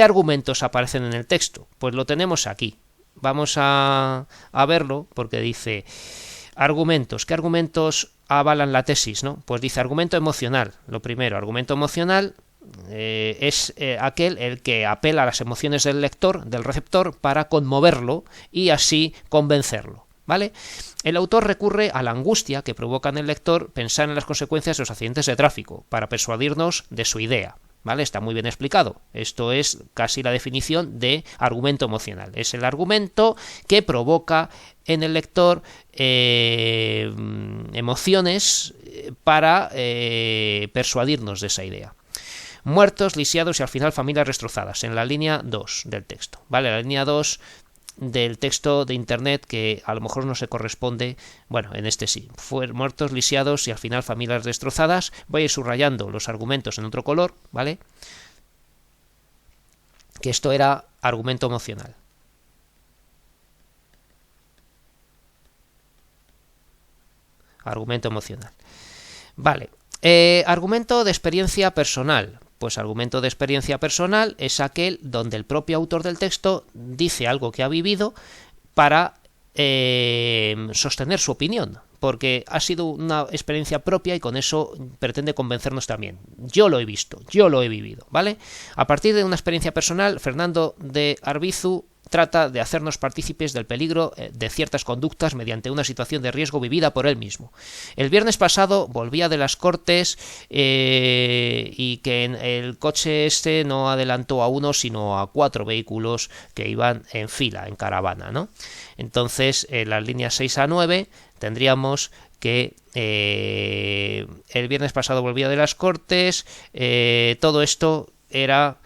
A: argumentos aparecen en el texto? Pues lo tenemos aquí. Vamos a verlo porque dice argumentos. ¿Qué argumentos avalan la tesis, ¿no? Pues dice argumento emocional. Lo primero, argumento emocional es aquel el que apela a las emociones del lector, del receptor, para conmoverlo y así convencerlo, ¿vale? El autor recurre a la angustia que provoca en el lector pensar en las consecuencias de los accidentes de tráfico para persuadirnos de su idea, ¿vale? Está muy bien explicado. Esto es casi la definición de argumento emocional. Es el argumento que provoca en el lector emociones para persuadirnos de esa idea. Muertos, lisiados y al final familias destrozadas, en la línea 2 del texto, ¿vale? La línea 2 del texto de internet, que a lo mejor no se corresponde, bueno, en este sí, muertos, lisiados y al final familias destrozadas. Voy a ir subrayando los argumentos en otro color, ¿vale? Que esto era argumento emocional. Argumento emocional. Vale. Argumento de experiencia personal. Pues argumento de experiencia personal es aquel donde el propio autor del texto dice algo que ha vivido para sostener su opinión, porque ha sido una experiencia propia y con eso pretende convencernos también. Yo lo he visto, yo lo he vivido, ¿vale? A partir de una experiencia personal, Fernando de Arbizu trata de hacernos partícipes del peligro de ciertas conductas mediante una situación de riesgo vivida por él mismo. El viernes pasado volvía de las Cortes y que el coche este no adelantó a uno sino a 4 vehículos que iban en fila, en caravana, ¿no? Entonces, en las líneas 6 a 9 tendríamos que el viernes pasado volvía de las Cortes. Todo esto era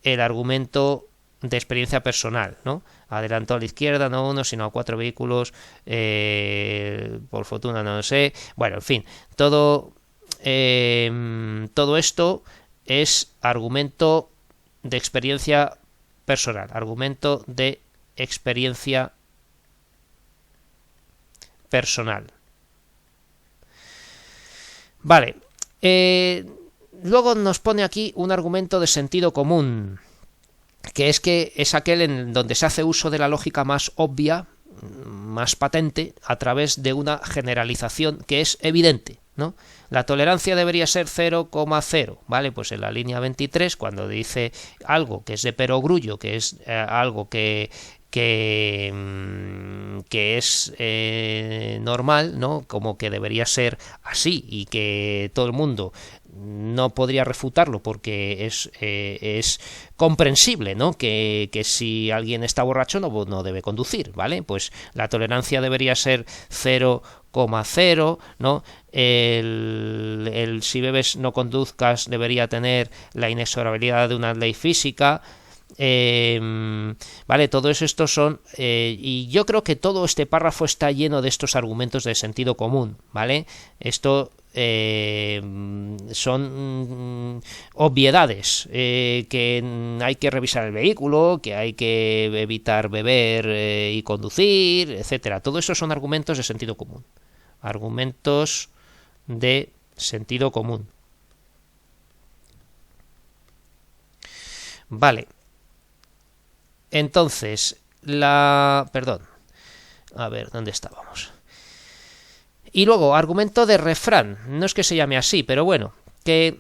A: el argumento de experiencia personal, ¿no? Adelantó a la izquierda, no uno, sino a 4 vehículos, por fortuna no lo sé. Bueno, en fin, todo esto es argumento de experiencia personal, argumento de experiencia personal. Vale, luego nos pone aquí un argumento de sentido común, que es aquel en donde se hace uso de la lógica más obvia, más patente, a través de una generalización que es evidente, ¿no? La tolerancia debería ser 0,0, ¿vale? Pues en la línea 23, cuando dice algo que es de perogrullo, que es algo que que es normal, ¿no? Como que debería ser así y que todo el mundo no podría refutarlo porque es comprensible, ¿no? Que si alguien está borracho no debe conducir, ¿vale? Pues la tolerancia debería ser 0,0, ¿no? El si bebes no conduzcas debería tener la inexorabilidad de una ley física. Vale, todos estos son y yo creo que todo este párrafo está lleno de estos argumentos de sentido común, ¿vale? Esto son obviedades, que hay que revisar el vehículo, que hay que evitar beber y conducir, etcétera. Todo eso son argumentos de sentido común. Argumentos de sentido común. Vale. Entonces, perdón. A ver, ¿dónde estábamos? Y luego, argumento de refrán. No es que se llame así, pero bueno, que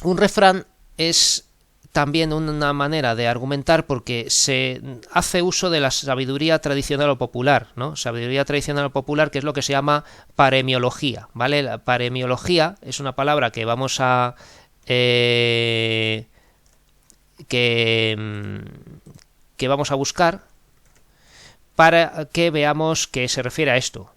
A: un refrán es también una manera de argumentar porque se hace uso de la sabiduría tradicional o popular, ¿no? Sabiduría tradicional o popular, que es lo que se llama paremiología, ¿vale? La paremiología es una palabra que vamos a que vamos a buscar para que veamos que se refiere a esto.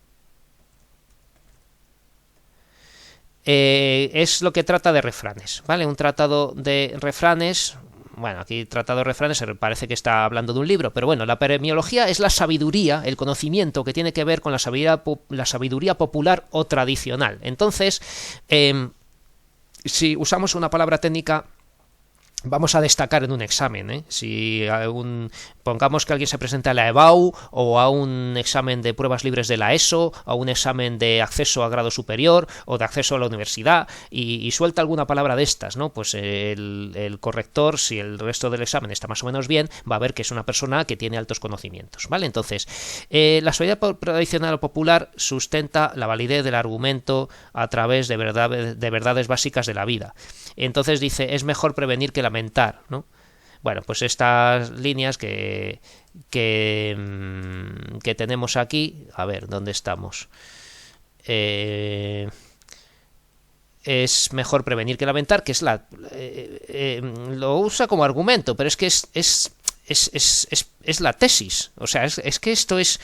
A: Es lo que trata de refranes, ¿vale? Un tratado de refranes. Bueno, aquí tratado de refranes parece que está hablando de un libro, pero bueno, la paremiología es la sabiduría, el conocimiento que tiene que ver con la sabiduría popular o tradicional. Entonces, si usamos una palabra técnica, vamos a destacar en un examen, ¿eh? Si pongamos que alguien se presenta a la EBAU o a un examen de pruebas libres de la ESO, o a un examen de acceso a grado superior o de acceso a la universidad y suelta alguna palabra de estas, ¿no? Pues el corrector, si el resto del examen está más o menos bien, va a ver que es una persona que tiene altos conocimientos, ¿vale? Entonces, la sabiduría tradicional o popular sustenta la validez del argumento a través de verdades básicas de la vida. Entonces dice, es mejor prevenir que lamentar, ¿no? Bueno, pues estas líneas que tenemos aquí, a ver, ¿dónde estamos? Es mejor prevenir que lamentar, que es lo usa como argumento, pero es que es la tesis, o sea, es que esto es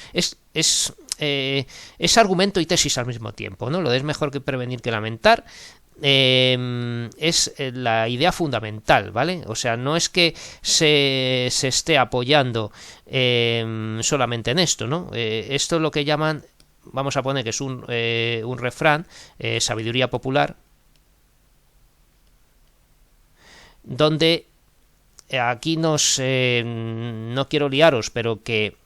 A: argumento y tesis al mismo tiempo, ¿no? Lo de es mejor que prevenir que lamentar. Es la idea fundamental, ¿vale? O sea, no es que se esté apoyando solamente en esto, ¿no? Esto es lo que llaman, vamos a poner que es un refrán, sabiduría popular, donde aquí no quiero liaros, pero que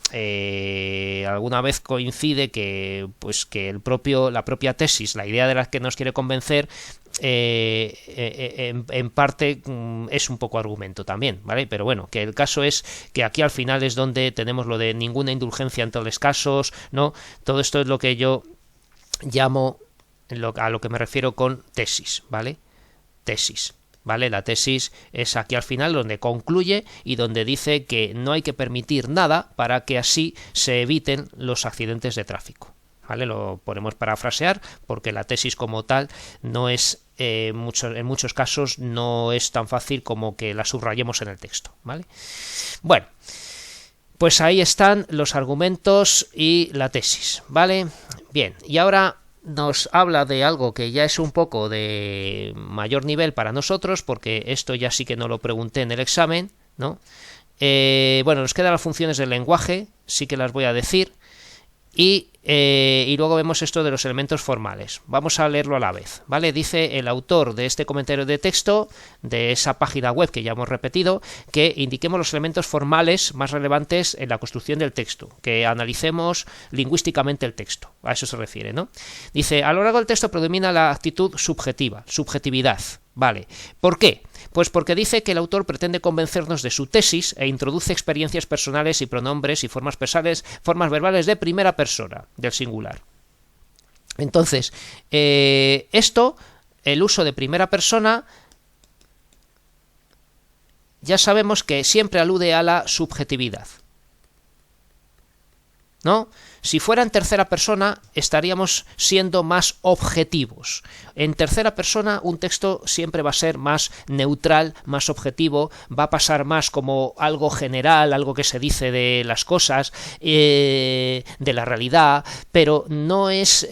A: alguna vez coincide que la propia tesis, la idea de la que nos quiere convencer, en parte es un poco argumento también, ¿vale? Pero bueno, que el caso es que aquí al final es donde tenemos lo de ninguna indulgencia en tales casos, ¿no? Todo esto es lo que yo llamo, a lo que me refiero con tesis, ¿vale? Tesis. ¿Vale? La tesis es aquí al final donde concluye y donde dice que no hay que permitir nada para que así se eviten los accidentes de tráfico. ¿Vale? Lo podemos parafrasear porque la tesis como tal no es, en muchos casos no es tan fácil como que la subrayemos en el texto. ¿Vale? Bueno, pues ahí están los argumentos y la tesis. ¿Vale? Bien, y ahora nos habla de algo que ya es un poco de mayor nivel para nosotros, porque esto ya sí que no lo pregunté en el examen, ¿no? Bueno, nos quedan las funciones del lenguaje, sí que las voy a decir, y luego vemos esto de los elementos formales. Vamos a leerlo a la vez, ¿vale? Dice el autor de este comentario de texto, de esa página web que ya hemos repetido, que indiquemos los elementos formales más relevantes en la construcción del texto, que analicemos lingüísticamente el texto, a eso se refiere, ¿no? Dice, a lo largo del texto predomina la actitud subjetividad, ¿vale? ¿Por qué? Pues porque dice que el autor pretende convencernos de su tesis e introduce experiencias personales y pronombres y formas verbales de primera persona, del singular. Entonces, el uso de primera persona, ya sabemos que siempre alude a la subjetividad. ¿no? Si fuera en tercera persona estaríamos siendo más objetivos. En tercera persona un texto siempre va a ser más neutral, más objetivo, va a pasar más como algo general, algo que se dice de las cosas, de la realidad, pero no es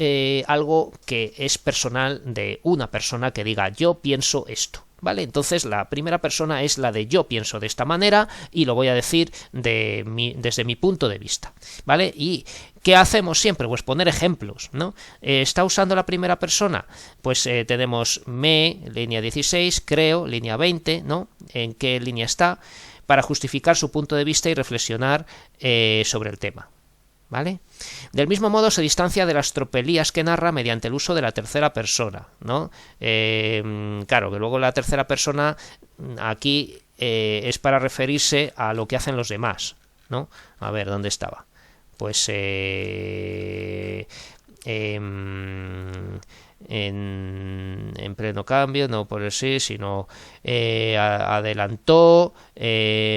A: algo que es personal de una persona que diga yo pienso esto. ¿Vale? Entonces la primera persona es la de yo pienso de esta manera y lo voy a decir desde mi punto de vista, ¿vale? ¿Y qué hacemos siempre? Pues poner ejemplos, ¿no? ¿Está usando la primera persona? Pues tenemos me, línea 16, creo, línea 20, ¿no? ¿En qué línea está? Para justificar su punto de vista y reflexionar sobre el tema. ¿Vale? Del mismo modo se distancia de las tropelías que narra mediante el uso de la tercera persona, ¿no? Claro, que luego la tercera persona aquí es para referirse a lo que hacen los demás, ¿no? A ver, ¿dónde estaba? Pues en pleno cambio, no por el sí, sino adelantó,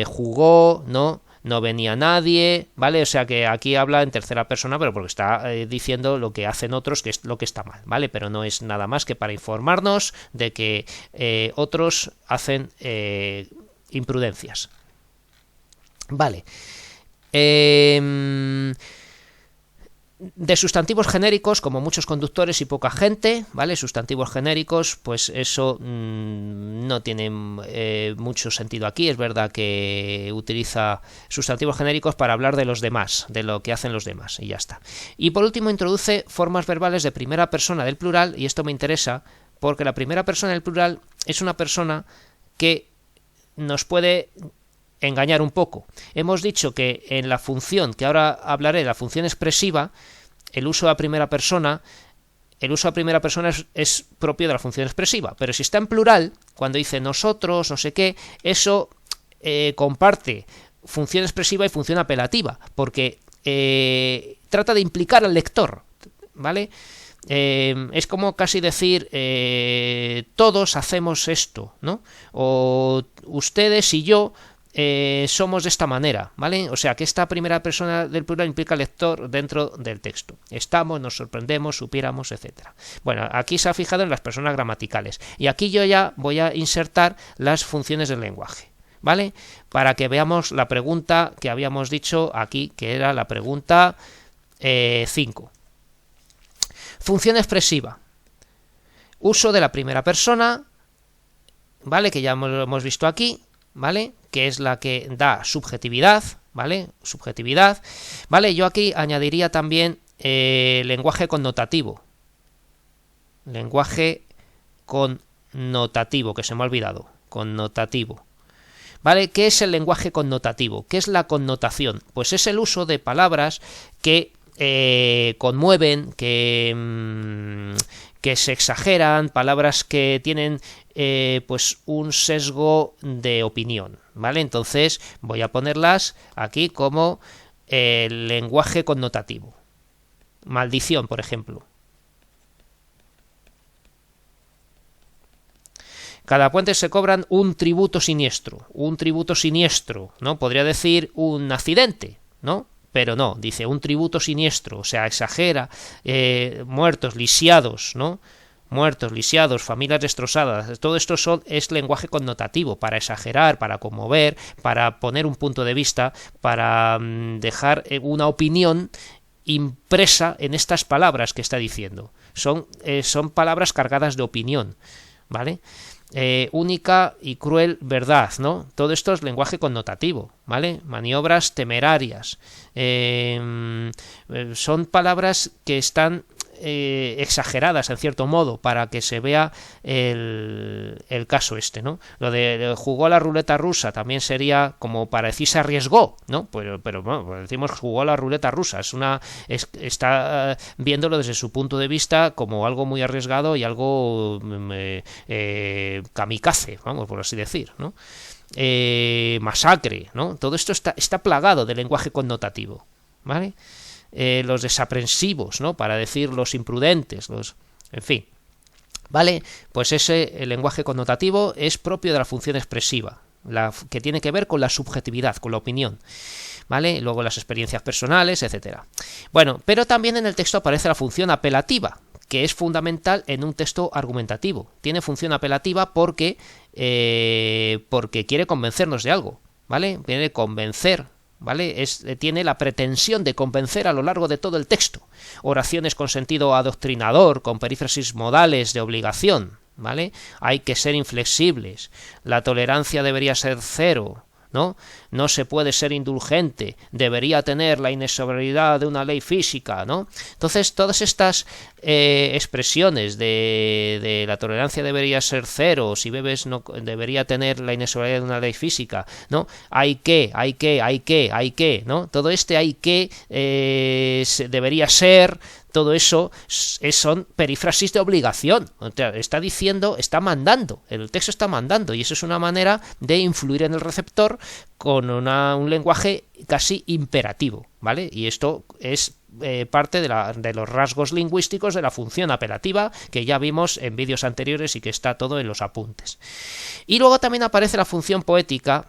A: jugó, ¿no? No venía nadie, ¿vale? O sea que aquí habla en tercera persona, pero porque está diciendo lo que hacen otros, que es lo que está mal, ¿vale? Pero no es nada más que para informarnos de que otros hacen imprudencias. Vale. De sustantivos genéricos, como muchos conductores y poca gente, ¿vale? Sustantivos genéricos, pues eso no tiene mucho sentido aquí. Es verdad que utiliza sustantivos genéricos para hablar de los demás, de lo que hacen los demás, y ya está. Y por último introduce formas verbales de primera persona del plural, y esto me interesa porque la primera persona del plural es una persona que nos puede engañar un poco. Hemos dicho que en la función, que ahora hablaré, la función expresiva, el uso de la primera persona es propio de la función expresiva, pero si está en plural, cuando dice nosotros, no sé qué, eso comparte función expresiva y función apelativa, porque trata de implicar al lector, ¿vale? Es como casi decir todos hacemos esto, ¿no? O ustedes y yo somos de esta manera, ¿vale? O sea que esta primera persona del plural implica al lector dentro del texto. Estamos, nos sorprendemos, supiéramos, etcétera. Bueno, aquí se ha fijado en las personas gramaticales. Y aquí yo ya voy a insertar las funciones del lenguaje, ¿vale? Para que veamos la pregunta que habíamos dicho aquí, que era la pregunta 5. Función expresiva. Uso de la primera persona, ¿vale? Que ya lo hemos visto aquí, ¿vale? Que es la que da subjetividad, ¿vale? Subjetividad, ¿vale? Yo aquí añadiría también lenguaje connotativo. Lenguaje connotativo, que se me ha olvidado. Connotativo. ¿Vale? ¿Qué es el lenguaje connotativo? ¿Qué es la connotación? Pues es el uso de palabras que conmueven, que se exageran, palabras que tienen pues un sesgo de opinión, ¿vale? Entonces voy a ponerlas aquí como lenguaje connotativo. Maldición, por ejemplo. Cada puente se cobran un tributo siniestro, ¿no? Podría decir un accidente, ¿no? Pero no, dice un tributo siniestro, o sea, exagera, muertos, lisiados, ¿no? Muertos, lisiados, familias destrozadas, todo esto es lenguaje connotativo, para exagerar, para conmover, para poner un punto de vista, para dejar una opinión impresa en estas palabras que está diciendo. Son palabras cargadas de opinión, ¿vale? Única y cruel verdad, ¿no? Todo esto es lenguaje connotativo, ¿vale? Maniobras temerarias. Son palabras que están exageradas en cierto modo para que se vea el caso este, ¿no? Lo de jugó a la ruleta rusa también sería como para decir se arriesgó, ¿no? Pero bueno, pues decimos jugó a la ruleta rusa, está viéndolo desde su punto de vista como algo muy arriesgado y algo kamikaze, vamos por así decir, ¿no? Masacre, ¿no? Todo esto está plagado de lenguaje connotativo, ¿vale? Los desaprensivos, ¿no? Para decir los imprudentes, en fin, ¿vale? Pues el lenguaje connotativo es propio de la función expresiva, que tiene que ver con la subjetividad, con la opinión. ¿vale? Luego las experiencias personales, etcétera. Bueno, pero también en el texto aparece la función apelativa, que es fundamental en un texto argumentativo. Tiene función apelativa porque quiere convencernos de algo, ¿vale? Quiere convencer, ¿vale? Tiene la pretensión de convencer a lo largo de todo el texto. Oraciones con sentido adoctrinador, con perífrasis modales de obligación, ¿vale? Hay que ser inflexibles. La tolerancia debería ser cero, ¿no? No se puede ser indulgente, debería tener la inexorabilidad de una ley física, ¿no? Entonces, todas estas expresiones de la tolerancia debería ser cero, si bebes no debería tener la inexorabilidad de una ley física, ¿no? Hay que, ¿no? Todo hay que debería ser. Todo eso son perífrasis de obligación. O sea, está diciendo, está mandando, el texto está mandando, y eso es una manera de influir en el receptor con un lenguaje casi imperativo, ¿vale? Y esto es parte de los rasgos lingüísticos de la función apelativa que ya vimos en vídeos anteriores y que está todo en los apuntes. Y luego también aparece la función poética,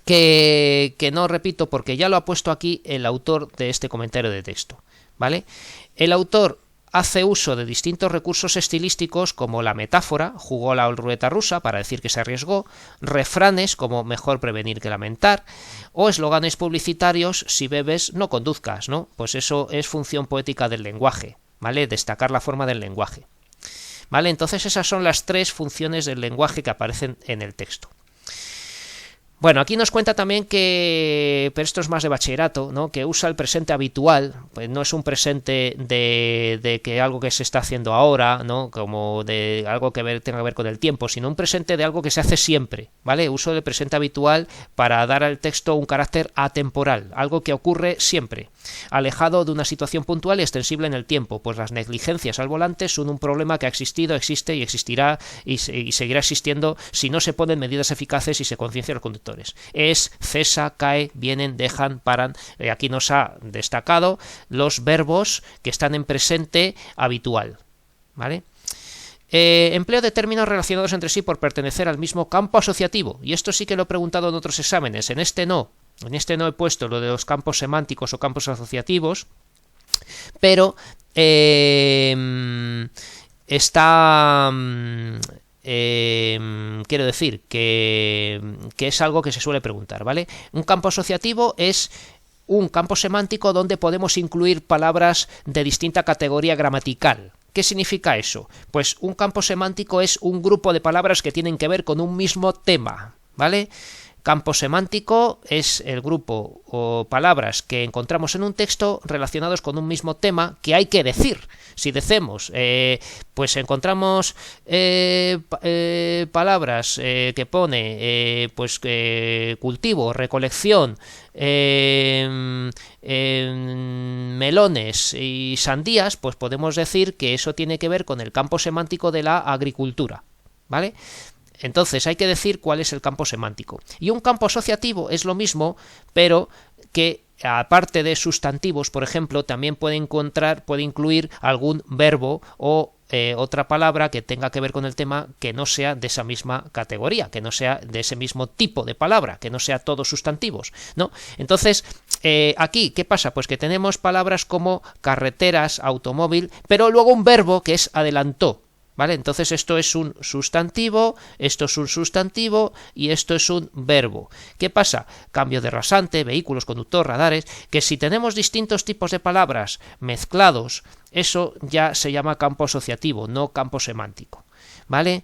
A: que no repito porque ya lo ha puesto aquí el autor de este comentario de texto, ¿vale? El autor hace uso de distintos recursos estilísticos como la metáfora, jugó la ruleta rusa para decir que se arriesgó, refranes como mejor prevenir que lamentar, o eslóganes publicitarios, si bebes no conduzcas, ¿no? Pues eso es función poética del lenguaje, ¿vale? Destacar la forma del lenguaje, ¿vale? Entonces esas son las tres funciones del lenguaje que aparecen en el texto. Bueno, aquí nos cuenta también que, pero esto es más de bachillerato, ¿no? Que usa el presente habitual, pues no es un presente de que algo que se está haciendo ahora, ¿no? Como de algo que tenga que ver con el tiempo, sino un presente de algo que se hace siempre, ¿vale? Uso del presente habitual para dar al texto un carácter atemporal, algo que ocurre siempre, alejado de una situación puntual y extensible en el tiempo, pues las negligencias al volante son un problema que ha existido, existe y existirá y seguirá existiendo si no se ponen medidas eficaces y se conciencia a los conductores. Es, cesa, cae, vienen, dejan, paran. Aquí nos ha destacado los verbos que están en presente habitual, ¿vale? Empleo de términos relacionados entre sí por pertenecer al mismo campo asociativo, y esto sí que lo he preguntado en otros exámenes, en este no he puesto lo de los campos semánticos o campos asociativos, pero está... quiero decir que es algo que se suele preguntar, ¿vale? Un campo asociativo es un campo semántico donde podemos incluir palabras de distinta categoría gramatical. ¿Qué significa eso? Pues un campo semántico es un grupo de palabras que tienen que ver con un mismo tema, ¿vale? Campo semántico es el grupo o palabras que encontramos en un texto relacionados con un mismo tema que hay que decir. Si decimos, pues encontramos palabras que pone cultivo, recolección, melones y sandías, pues podemos decir que eso tiene que ver con el campo semántico de la agricultura, ¿vale? Entonces hay que decir cuál es el campo semántico. Y un campo asociativo es lo mismo, pero que aparte de sustantivos, por ejemplo, también puede incluir algún verbo o otra palabra que tenga que ver con el tema que no sea de esa misma categoría, que no sea de ese mismo tipo de palabra, que no sea todos sustantivos, ¿no? Entonces, aquí, ¿qué pasa? Pues que tenemos palabras como carreteras, automóvil, pero luego un verbo que es adelantó, ¿vale? Entonces esto es un sustantivo, esto es un sustantivo y esto es un verbo. ¿Qué pasa? Cambio de rasante, vehículos, conductor, radares, que si tenemos distintos tipos de palabras mezclados, eso ya se llama campo asociativo, no campo semántico, ¿vale?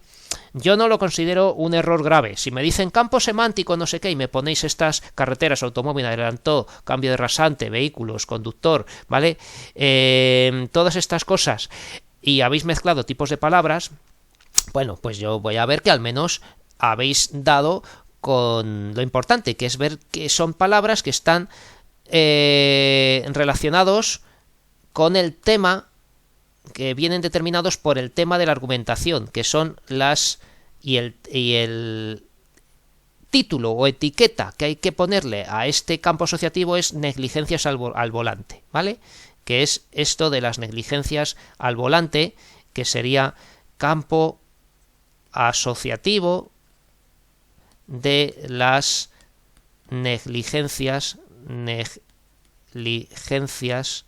A: Yo no lo considero un error grave. Si me dicen campo semántico no sé qué y me ponéis estas carreteras, automóvil, adelantó, cambio de rasante, vehículos, conductor, ¿vale? Todas estas cosas, y habéis mezclado tipos de palabras, bueno, pues yo voy a ver que al menos habéis dado con lo importante, que es ver que son palabras que están relacionados con el tema, que vienen determinados por el tema de la argumentación, que son las y el título o etiqueta que hay que ponerle a este campo asociativo es negligencias al volante, ¿vale? Que es esto de las negligencias al volante, que sería campo asociativo de las negligencias negligencias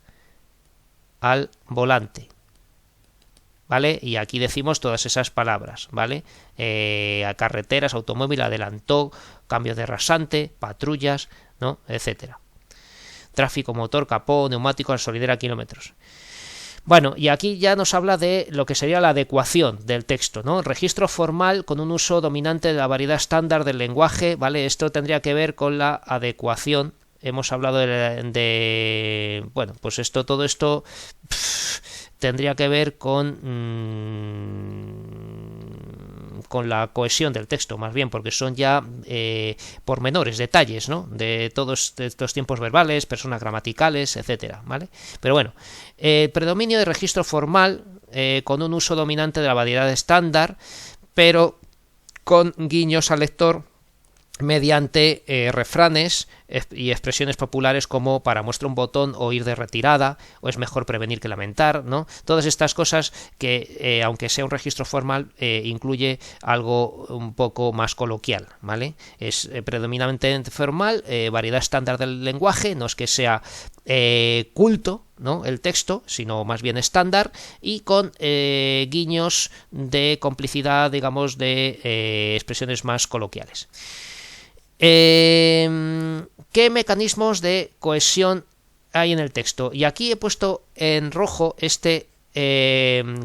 A: al volante, ¿vale? Y aquí decimos todas esas palabras, ¿vale? A carreteras, automóvil, adelantó, cambio de rasante, patrullas, ¿no? Etcétera. Tráfico, motor, capó, neumático, gasolinera, kilómetros. Bueno, y aquí ya nos habla de lo que sería la adecuación del texto, ¿no? Registro formal con un uso dominante de la variedad estándar del lenguaje, ¿vale? Esto tendría que ver con la adecuación. Hemos hablado bueno, pues todo esto tendría que ver con la cohesión del texto, más bien, porque son ya pormenores, detalles, ¿no? De todos estos tiempos verbales, personas gramaticales, etcétera, ¿vale? Pero bueno, predominio de registro formal con un uso dominante de la variedad estándar, pero con guiños al lector mediante refranes y expresiones populares como para muestra un botón o ir de retirada o es mejor prevenir que lamentar, ¿no? Todas estas cosas que aunque sea un registro formal incluye algo un poco más coloquial, ¿vale? Es predominantemente formal, variedad estándar del lenguaje, no es que sea culto, ¿no? El texto, sino más bien estándar y con guiños de complicidad, digamos, de expresiones más coloquiales. ¿Qué mecanismos de cohesión hay en el texto? Y aquí he puesto en rojo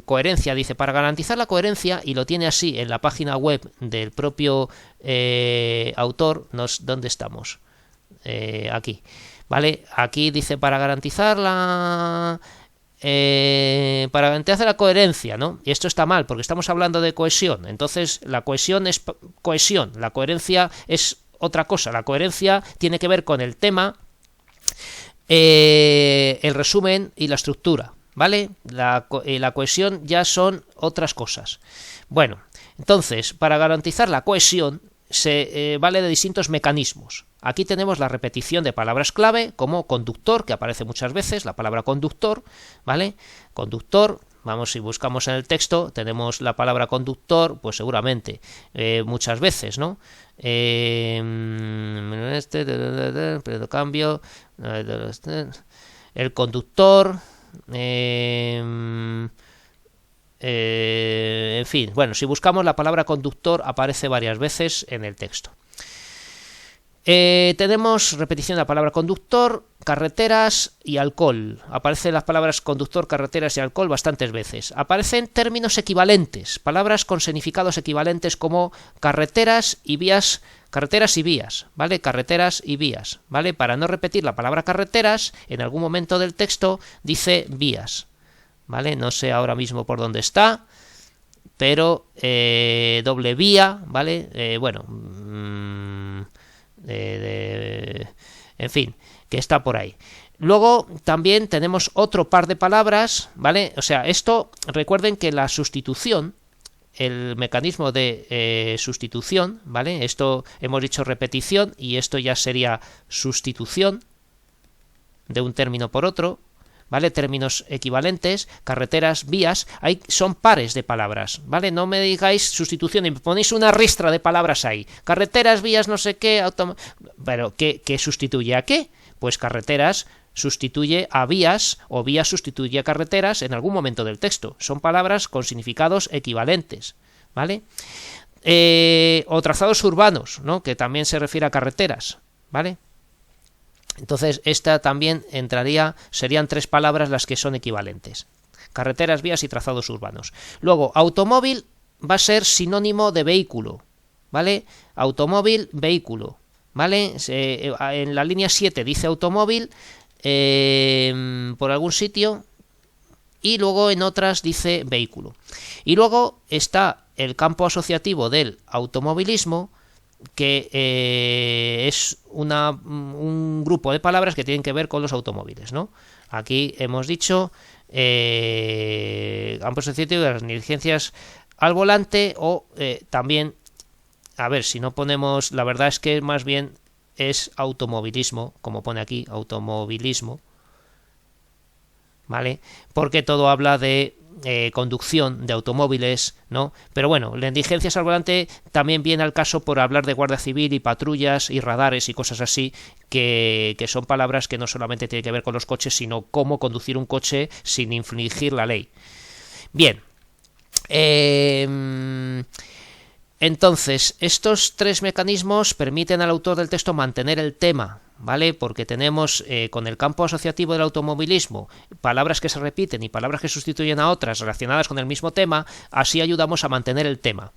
A: coherencia. Dice, para garantizar la coherencia, y lo tiene así en la página web del propio autor. ¿Dónde estamos? Aquí, ¿vale? Aquí dice, para garantizar la coherencia, ¿no? Y esto está mal, porque estamos hablando de cohesión. Entonces, la cohesión es cohesión, la coherencia es otra cosa. La coherencia tiene que ver con el tema, el resumen y la estructura, ¿vale? La cohesión ya son otras cosas. Bueno, entonces, para garantizar la cohesión se vale de distintos mecanismos. Aquí tenemos la repetición de palabras clave como conductor, que aparece muchas veces, la palabra conductor, ¿vale? Conductor. Vamos, si buscamos en el texto, tenemos la palabra conductor, pues seguramente muchas veces, ¿no? Cambio, el conductor, en fin, bueno, si buscamos la palabra conductor aparece varias veces en el texto. Tenemos repetición de la palabra conductor, carreteras y alcohol. Aparecen las palabras conductor, carreteras y alcohol bastantes veces. Aparecen términos equivalentes, palabras con significados equivalentes como carreteras y vías, ¿vale? Carreteras y vías, ¿vale? Para no repetir la palabra carreteras, en algún momento del texto dice vías, ¿vale? No sé ahora mismo por dónde está, pero doble vía, ¿vale? Bueno, en fin, que está por ahí. Luego también tenemos otro par de palabras, ¿vale? O sea, esto, recuerden que la sustitución, el mecanismo de sustitución, ¿vale? Esto hemos dicho repetición y esto ya sería sustitución de un término por otro, ¿vale? Términos equivalentes, carreteras, vías, ahí son pares de palabras, ¿vale? No me digáis sustitución y me ponéis una ristra de palabras ahí. Carreteras, vías, no sé qué, pero ¿qué sustituye a qué? Pues carreteras sustituye a vías o vías sustituye a carreteras en algún momento del texto. Son palabras con significados equivalentes, ¿vale? O trazados urbanos, ¿no? Que también se refiere a carreteras, ¿vale? Entonces esta también serían tres palabras las que son equivalentes: carreteras, vías y trazados urbanos. Luego, automóvil va a ser sinónimo de vehículo, ¿vale? Automóvil, vehículo, ¿vale? En la línea 7 dice automóvil por algún sitio y luego en otras dice vehículo. Y luego está el campo asociativo del automovilismo, que es un grupo de palabras que tienen que ver con los automóviles, ¿no? Aquí hemos dicho campo asociativo de las negligencias al volante o también, a ver, si no ponemos, la verdad es que más bien es automovilismo, como pone aquí, automovilismo, ¿vale? Porque todo habla de conducción de automóviles, ¿no? Pero bueno, la indigencias al volante también viene al caso por hablar de guardia civil y patrullas y radares y cosas así, que son palabras que no solamente tienen que ver con los coches, sino cómo conducir un coche sin infringir la ley. Bien. Entonces, estos tres mecanismos permiten al autor del texto mantener el tema, ¿vale? Porque tenemos con el campo asociativo del automovilismo palabras que se repiten y palabras que sustituyen a otras relacionadas con el mismo tema, así ayudamos a mantener el tema.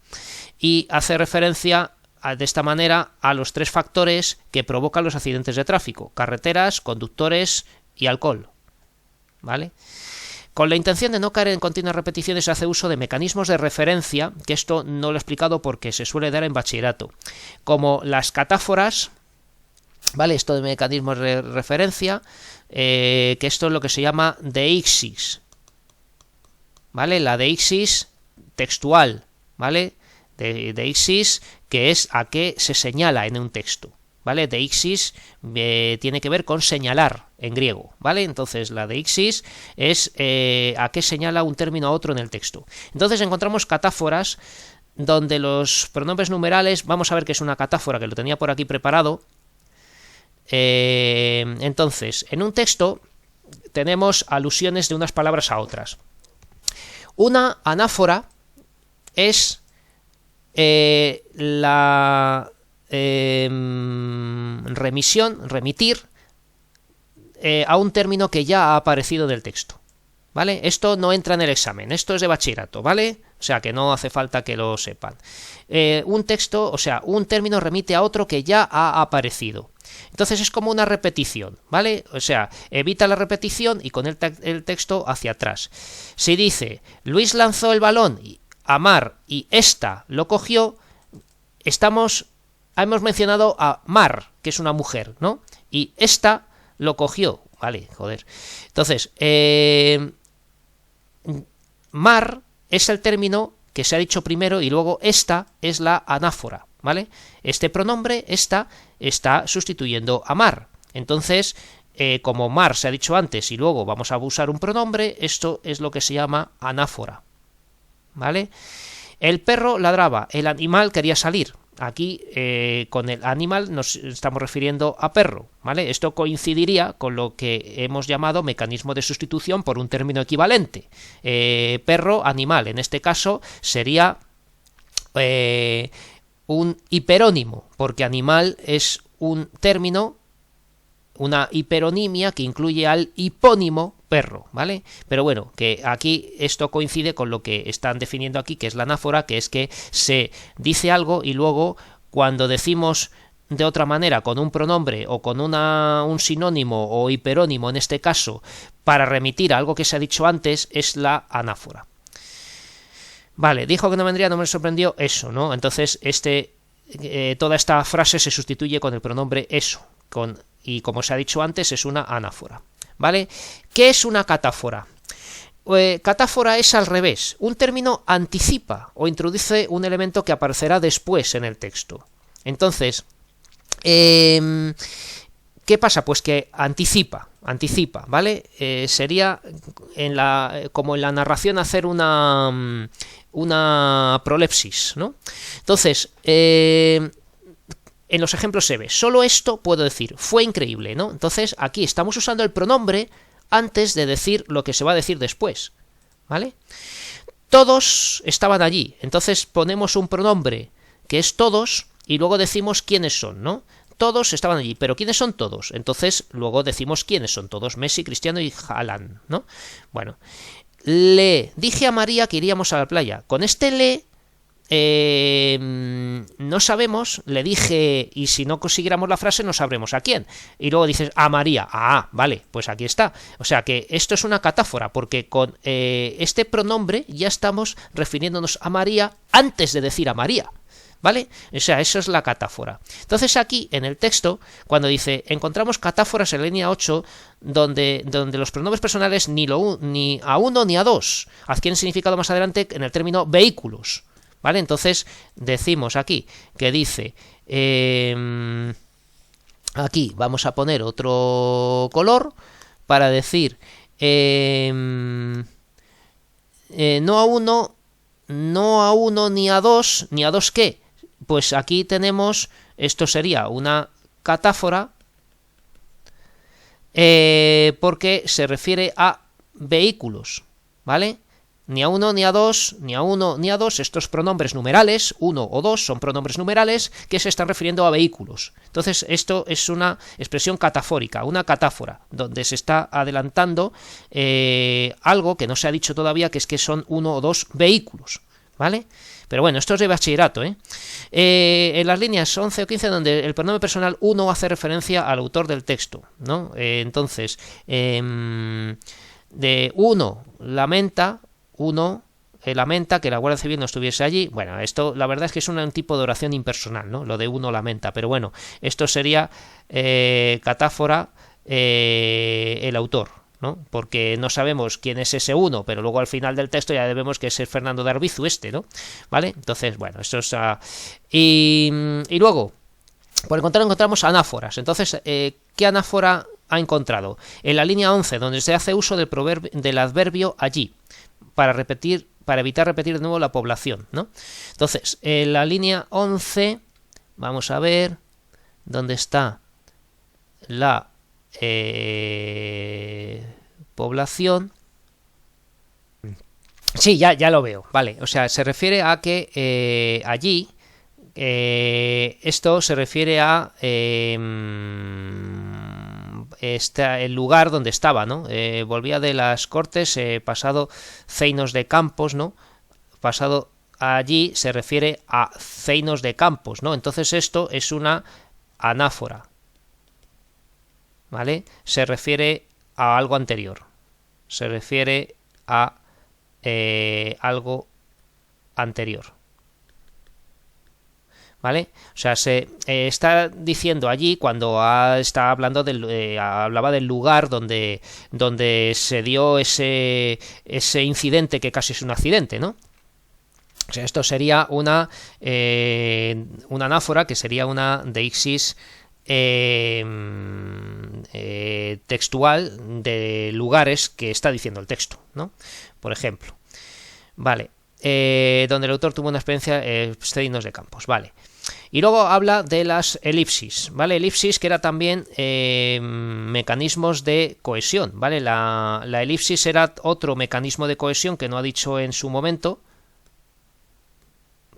A: Y hace referencia de esta manera a los tres factores que provocan los accidentes de tráfico: carreteras, conductores y alcohol, ¿vale? Con la intención de no caer en continuas repeticiones se hace uso de mecanismos de referencia, que esto no lo he explicado porque se suele dar en bachillerato, como las catáforas, ¿vale? Esto de mecanismos de referencia, que esto es lo que se llama deixis, ¿vale? La deixis textual, ¿vale? Deixis, que es a qué se señala en un texto, ¿vale? Deixis tiene que ver con señalar en griego, ¿vale? Entonces la deixis es a qué señala un término a otro en el texto. Entonces encontramos catáforas donde los pronombres numerales, vamos a ver qué es una catáfora, que lo tenía por aquí preparado. Entonces, en un texto tenemos alusiones de unas palabras a otras. Una anáfora es la remitir a un término que ya ha aparecido en el texto, ¿vale? Esto no entra en el examen, esto es de bachillerato, ¿vale? O sea que no hace falta que lo sepan. Un texto, o sea, un término remite a otro que ya ha aparecido. Entonces es como una repetición, ¿vale? O sea, evita la repetición y con el texto hacia atrás. Si dice, Luis lanzó el balón a Mar y ésta lo cogió, hemos mencionado a Mar, que es una mujer, ¿no? Y ésta lo cogió, vale, joder. Entonces, Mar es el término que se ha dicho primero y luego esta es la anáfora, ¿vale? Este pronombre, esta, está sustituyendo a Mar. Entonces, como Mar se ha dicho antes y luego vamos a usar un pronombre, esto es lo que se llama anáfora, ¿vale? El perro ladraba, el animal quería salir. Aquí con el animal nos estamos refiriendo a perro, ¿vale? Esto coincidiría con lo que hemos llamado mecanismo de sustitución por un término equivalente. Perro, animal, en este caso sería un hiperónimo, porque animal es un término, una hiperonimia que incluye al hipónimo perro, ¿vale? Pero bueno, que aquí esto coincide con lo que están definiendo aquí, que es la anáfora, que es que se dice algo y luego cuando decimos de otra manera con un pronombre o con un sinónimo o hiperónimo en este caso para remitir a algo que se ha dicho antes, es la anáfora. Vale, dijo que no vendría, no me sorprendió eso, ¿no? Entonces toda esta frase se sustituye con el pronombre eso, y como se ha dicho antes es una anáfora, ¿vale? ¿Qué es una catáfora? Catáfora es al revés. Un término anticipa o introduce un elemento que aparecerá después en el texto. Entonces, ¿qué pasa? Pues que anticipa, ¿vale? Sería como en la narración hacer una prolepsis, ¿no? Entonces, en los ejemplos se ve, solo esto puedo decir, fue increíble, ¿no? Entonces aquí estamos usando el pronombre antes de decir lo que se va a decir después, ¿vale? Todos estaban allí, entonces ponemos un pronombre que es todos y luego decimos quiénes son, ¿no? Todos estaban allí, pero ¿quiénes son todos? Entonces luego decimos quiénes son todos, Messi, Cristiano y Haaland, ¿no? Bueno, le dije a María que iríamos a la playa. Con este le no sabemos, le dije, y si no consiguiéramos la frase no sabremos a quién, y luego dices a María, vale, pues aquí está. O sea que esto es una catáfora, porque con este pronombre ya estamos refiriéndonos a María antes de decir a María, ¿vale? O sea, eso es la catáfora. Entonces aquí en el texto, cuando dice encontramos catáforas en la línea 8 donde los pronombres personales ni a uno ni a dos adquieren significado más adelante en el término vehículos, ¿vale? Entonces decimos aquí que dice aquí vamos a poner otro color para decir no a uno, no a uno ni a dos. ¿Ni a dos qué? Pues aquí tenemos, esto sería una catáfora, porque se refiere a vehículos, ¿vale? Ni a uno, ni a dos, ni a uno, ni a dos. Estos pronombres numerales, uno o dos, son pronombres numerales que se están refiriendo a vehículos. Entonces, esto es una expresión catafórica, una catáfora, donde se está adelantando algo que no se ha dicho todavía, que es que son uno o dos vehículos, ¿vale? Pero bueno, esto es de bachillerato, en las líneas 11 o 15, donde el pronombre personal uno hace referencia al autor del texto, ¿no? Entonces, de uno lamenta, uno lamenta que la Guardia Civil no estuviese allí. Bueno, esto la verdad es que es un tipo de oración impersonal, ¿no? Lo de uno lamenta, pero bueno, esto sería catáfora el autor, ¿no? Porque no sabemos quién es ese uno, pero luego al final del texto ya vemos que es el Fernando de Arbizu ¿no? ¿Vale? Entonces, bueno, esto es... y luego, por el contrario, encontramos anáforas. Entonces, ¿qué anáfora ha encontrado? En la línea 11, donde se hace uso del adverbio allí, para evitar repetir de nuevo la población, ¿no? Entonces, en la línea 11, vamos a ver dónde está la población. Sí, ya lo veo, vale. O sea, se refiere a que allí, esto se refiere a el lugar donde estaba, ¿no? Volvía de las Cortes, pasado Ceinos de Campos, ¿no? Pasado allí se refiere a Ceinos de Campos, ¿no? Entonces esto es una anáfora, ¿vale? Se refiere a algo anterior, se refiere a algo anterior, ¿vale? O sea, se está diciendo allí cuando está hablando hablaba del lugar donde se dio ese incidente que casi es un accidente, ¿no? O sea, esto sería una anáfora, que sería una deixis textual de lugares que está diciendo el texto, ¿no? Por ejemplo, vale, donde el autor tuvo una experiencia Ceinos de Campos, vale. Y luego habla de las elipsis, ¿vale? Elipsis que era también mecanismos de cohesión, ¿vale? La elipsis era otro mecanismo de cohesión que no ha dicho en su momento.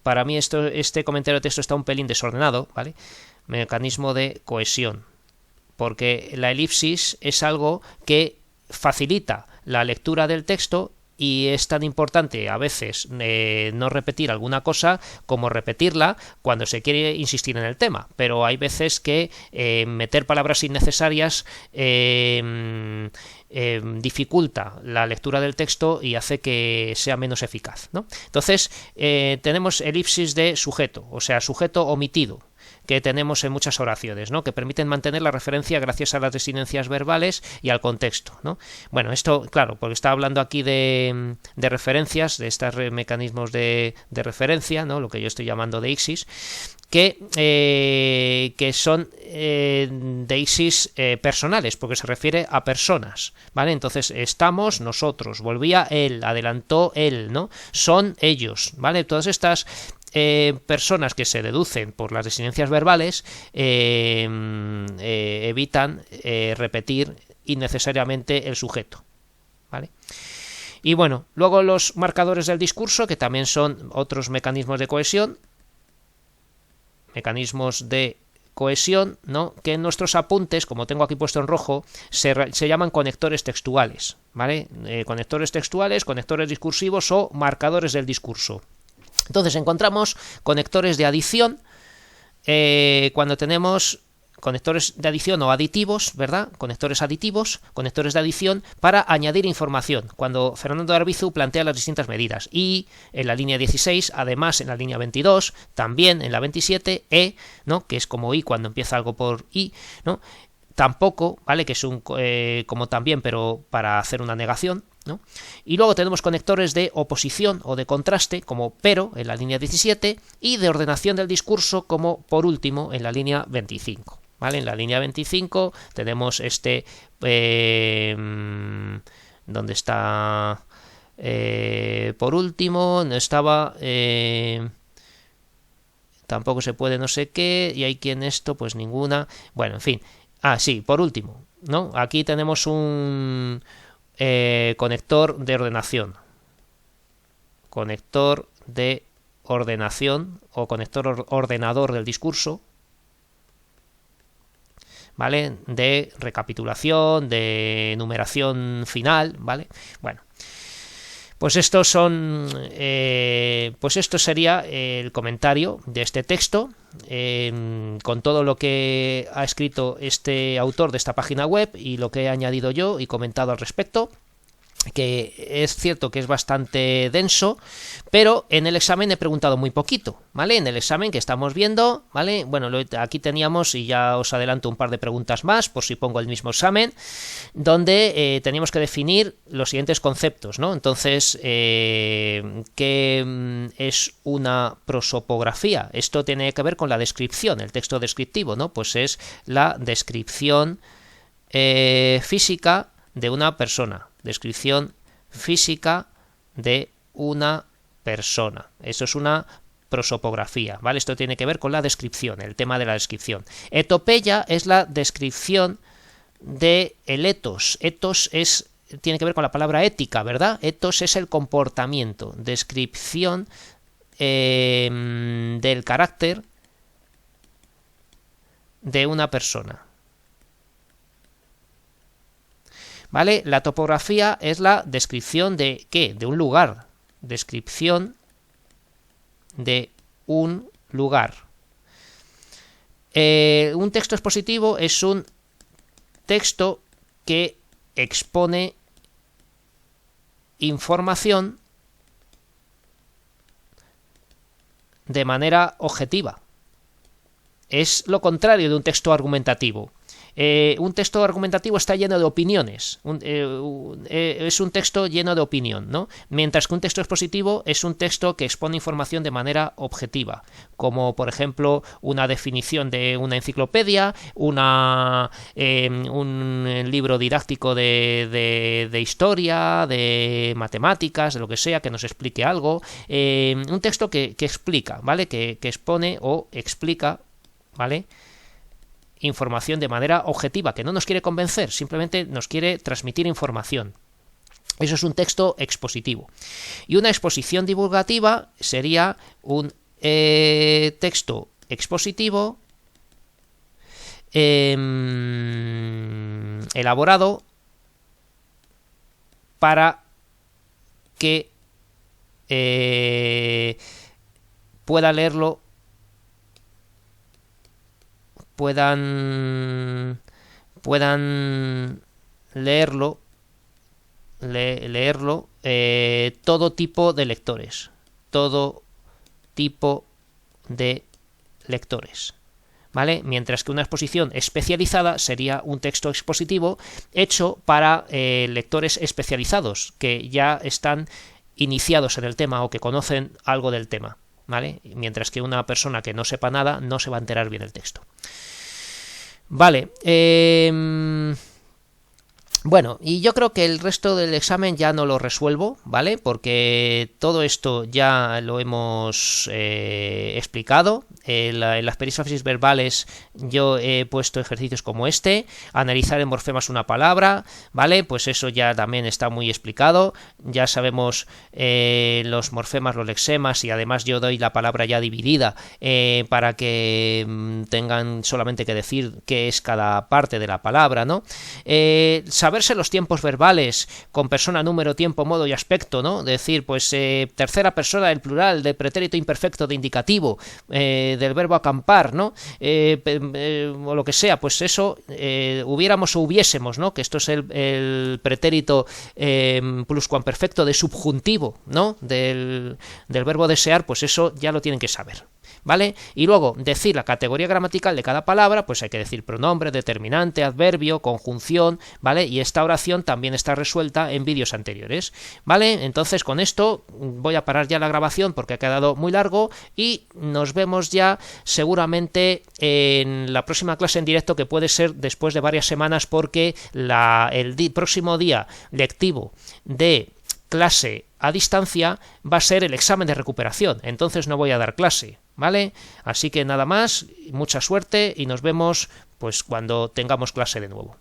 A: Para mí este comentario de texto está un pelín desordenado, ¿vale? Mecanismo de cohesión, porque la elipsis es algo que facilita la lectura del texto y es tan importante a veces no repetir alguna cosa como repetirla cuando se quiere insistir en el tema, pero hay veces que meter palabras innecesarias dificulta la lectura del texto y hace que sea menos eficaz, ¿no? Entonces tenemos elipsis de sujeto, o sea, sujeto omitido, que tenemos en muchas oraciones, ¿no? Que permiten mantener la referencia gracias a las desinencias verbales y al contexto, ¿no? Bueno, esto, claro, porque está hablando aquí de referencias, de estos mecanismos de referencia, ¿no? Lo que yo estoy llamando deixis, que son deixis personales, porque se refiere a personas, ¿vale? Entonces, estamos nosotros, volvía él, adelantó él, ¿no? Son ellos, ¿vale? Todas estas personas que se deducen por las desinencias verbales evitan repetir innecesariamente el sujeto, ¿vale? Y bueno, luego los marcadores del discurso, que también son otros mecanismos de cohesión, ¿no? Que en nuestros apuntes, como tengo aquí puesto en rojo, se llaman conectores textuales, ¿vale? Conectores textuales, conectores discursivos o marcadores del discurso. Entonces encontramos conectores de adición cuando tenemos conectores de adición o aditivos, ¿verdad? Conectores aditivos, conectores de adición para añadir información, cuando Fernando de Arbizu plantea las distintas medidas. Y en la línea 16, además en la línea 22, también en la 27, ¿no? Que es como i cuando empieza algo por i, ¿no? Tampoco, ¿vale? Que es un como también, pero para hacer una negación, ¿no? Y luego tenemos conectores de oposición o de contraste, como pero en la línea 17, y de ordenación del discurso, como por último en la línea 25. ¿Vale? En la línea 25 tenemos ¿dónde está? Por último, no estaba... tampoco se puede no sé qué, y hay quien esto, pues ninguna. Bueno, en fin. Ah, sí, por último, ¿no? Aquí tenemos un conector de ordenación. Conector de ordenación o conector ordenador del discurso, ¿vale? De recapitulación, de numeración final, ¿vale? Bueno, pues estos son, pues esto sería el comentario de este texto, con todo lo que ha escrito este autor de esta página web y lo que he añadido yo y comentado al respecto, que es cierto que es bastante denso, pero en el examen he preguntado muy poquito, ¿vale? En el examen que estamos viendo, ¿vale? Bueno, aquí teníamos, y ya os adelanto un par de preguntas más, por si pongo el mismo examen, donde teníamos que definir los siguientes conceptos, ¿no? Entonces, ¿qué es una prosopografía? Esto tiene que ver con la descripción, el texto descriptivo, ¿no? Pues es la descripción física de una persona. Descripción física de una persona. Eso es una prosopografía, ¿vale? Esto tiene que ver con la descripción, el tema de la descripción. Etopeya es la descripción de el etos. Etos tiene que ver con la palabra ética, ¿verdad? Etos es el comportamiento. Descripción del carácter de una persona. ¿Vale? La topografía es la descripción de ¿qué? De un lugar. Descripción de un lugar. Un texto expositivo es un texto que expone información de manera objetiva. Es lo contrario de un texto argumentativo. Un texto argumentativo está lleno de opiniones, es un texto lleno de opinión, ¿no? Mientras que un texto expositivo es un texto que expone información de manera objetiva, como por ejemplo una definición de una enciclopedia, un libro didáctico de historia, de matemáticas, de lo que sea, que nos explique algo, un texto que explica, ¿vale? Que expone o explica, ¿vale? Información de manera objetiva, que no nos quiere convencer, simplemente nos quiere transmitir información. Eso es un texto expositivo. Y una exposición divulgativa sería un texto expositivo elaborado para que pueda leerlo puedan leerlo todo tipo de lectores, ¿vale? Mientras que una exposición especializada sería un texto expositivo hecho para lectores especializados que ya están iniciados en el tema o que conocen algo del tema, ¿vale? Mientras que una persona que no sepa nada no se va a enterar bien del texto. Vale, bueno, y yo creo que el resto del examen ya no lo resuelvo, ¿vale? Porque todo esto ya lo hemos explicado. En las perífrasis verbales yo he puesto ejercicios como este, analizar en morfemas una palabra, ¿vale? Pues eso ya también está muy explicado, ya sabemos los morfemas, los lexemas, y además yo doy la palabra ya dividida para que tengan solamente que decir qué es cada parte de la palabra, ¿no? Saberse los tiempos verbales con persona, número, tiempo, modo y aspecto, ¿no? Decir, pues tercera persona del plural, del pretérito imperfecto, de indicativo, del verbo acampar, ¿no? O lo que sea, pues eso hubiéramos o hubiésemos, ¿no? Que esto es el pretérito pluscuamperfecto de subjuntivo, ¿no? Del verbo desear, pues eso ya lo tienen que saber, ¿vale? Y luego decir la categoría gramatical de cada palabra, pues hay que decir pronombre, determinante, adverbio, conjunción, ¿vale? Y esta oración también está resuelta en vídeos anteriores, ¿vale? Entonces con esto voy a parar ya la grabación porque ha quedado muy largo y nos vemos ya seguramente en la próxima clase en directo, que puede ser después de varias semanas porque el próximo día lectivo de clase a distancia va a ser el examen de recuperación, entonces no voy a dar clase, ¿vale? Así que nada más, mucha suerte y nos vemos pues cuando tengamos clase de nuevo.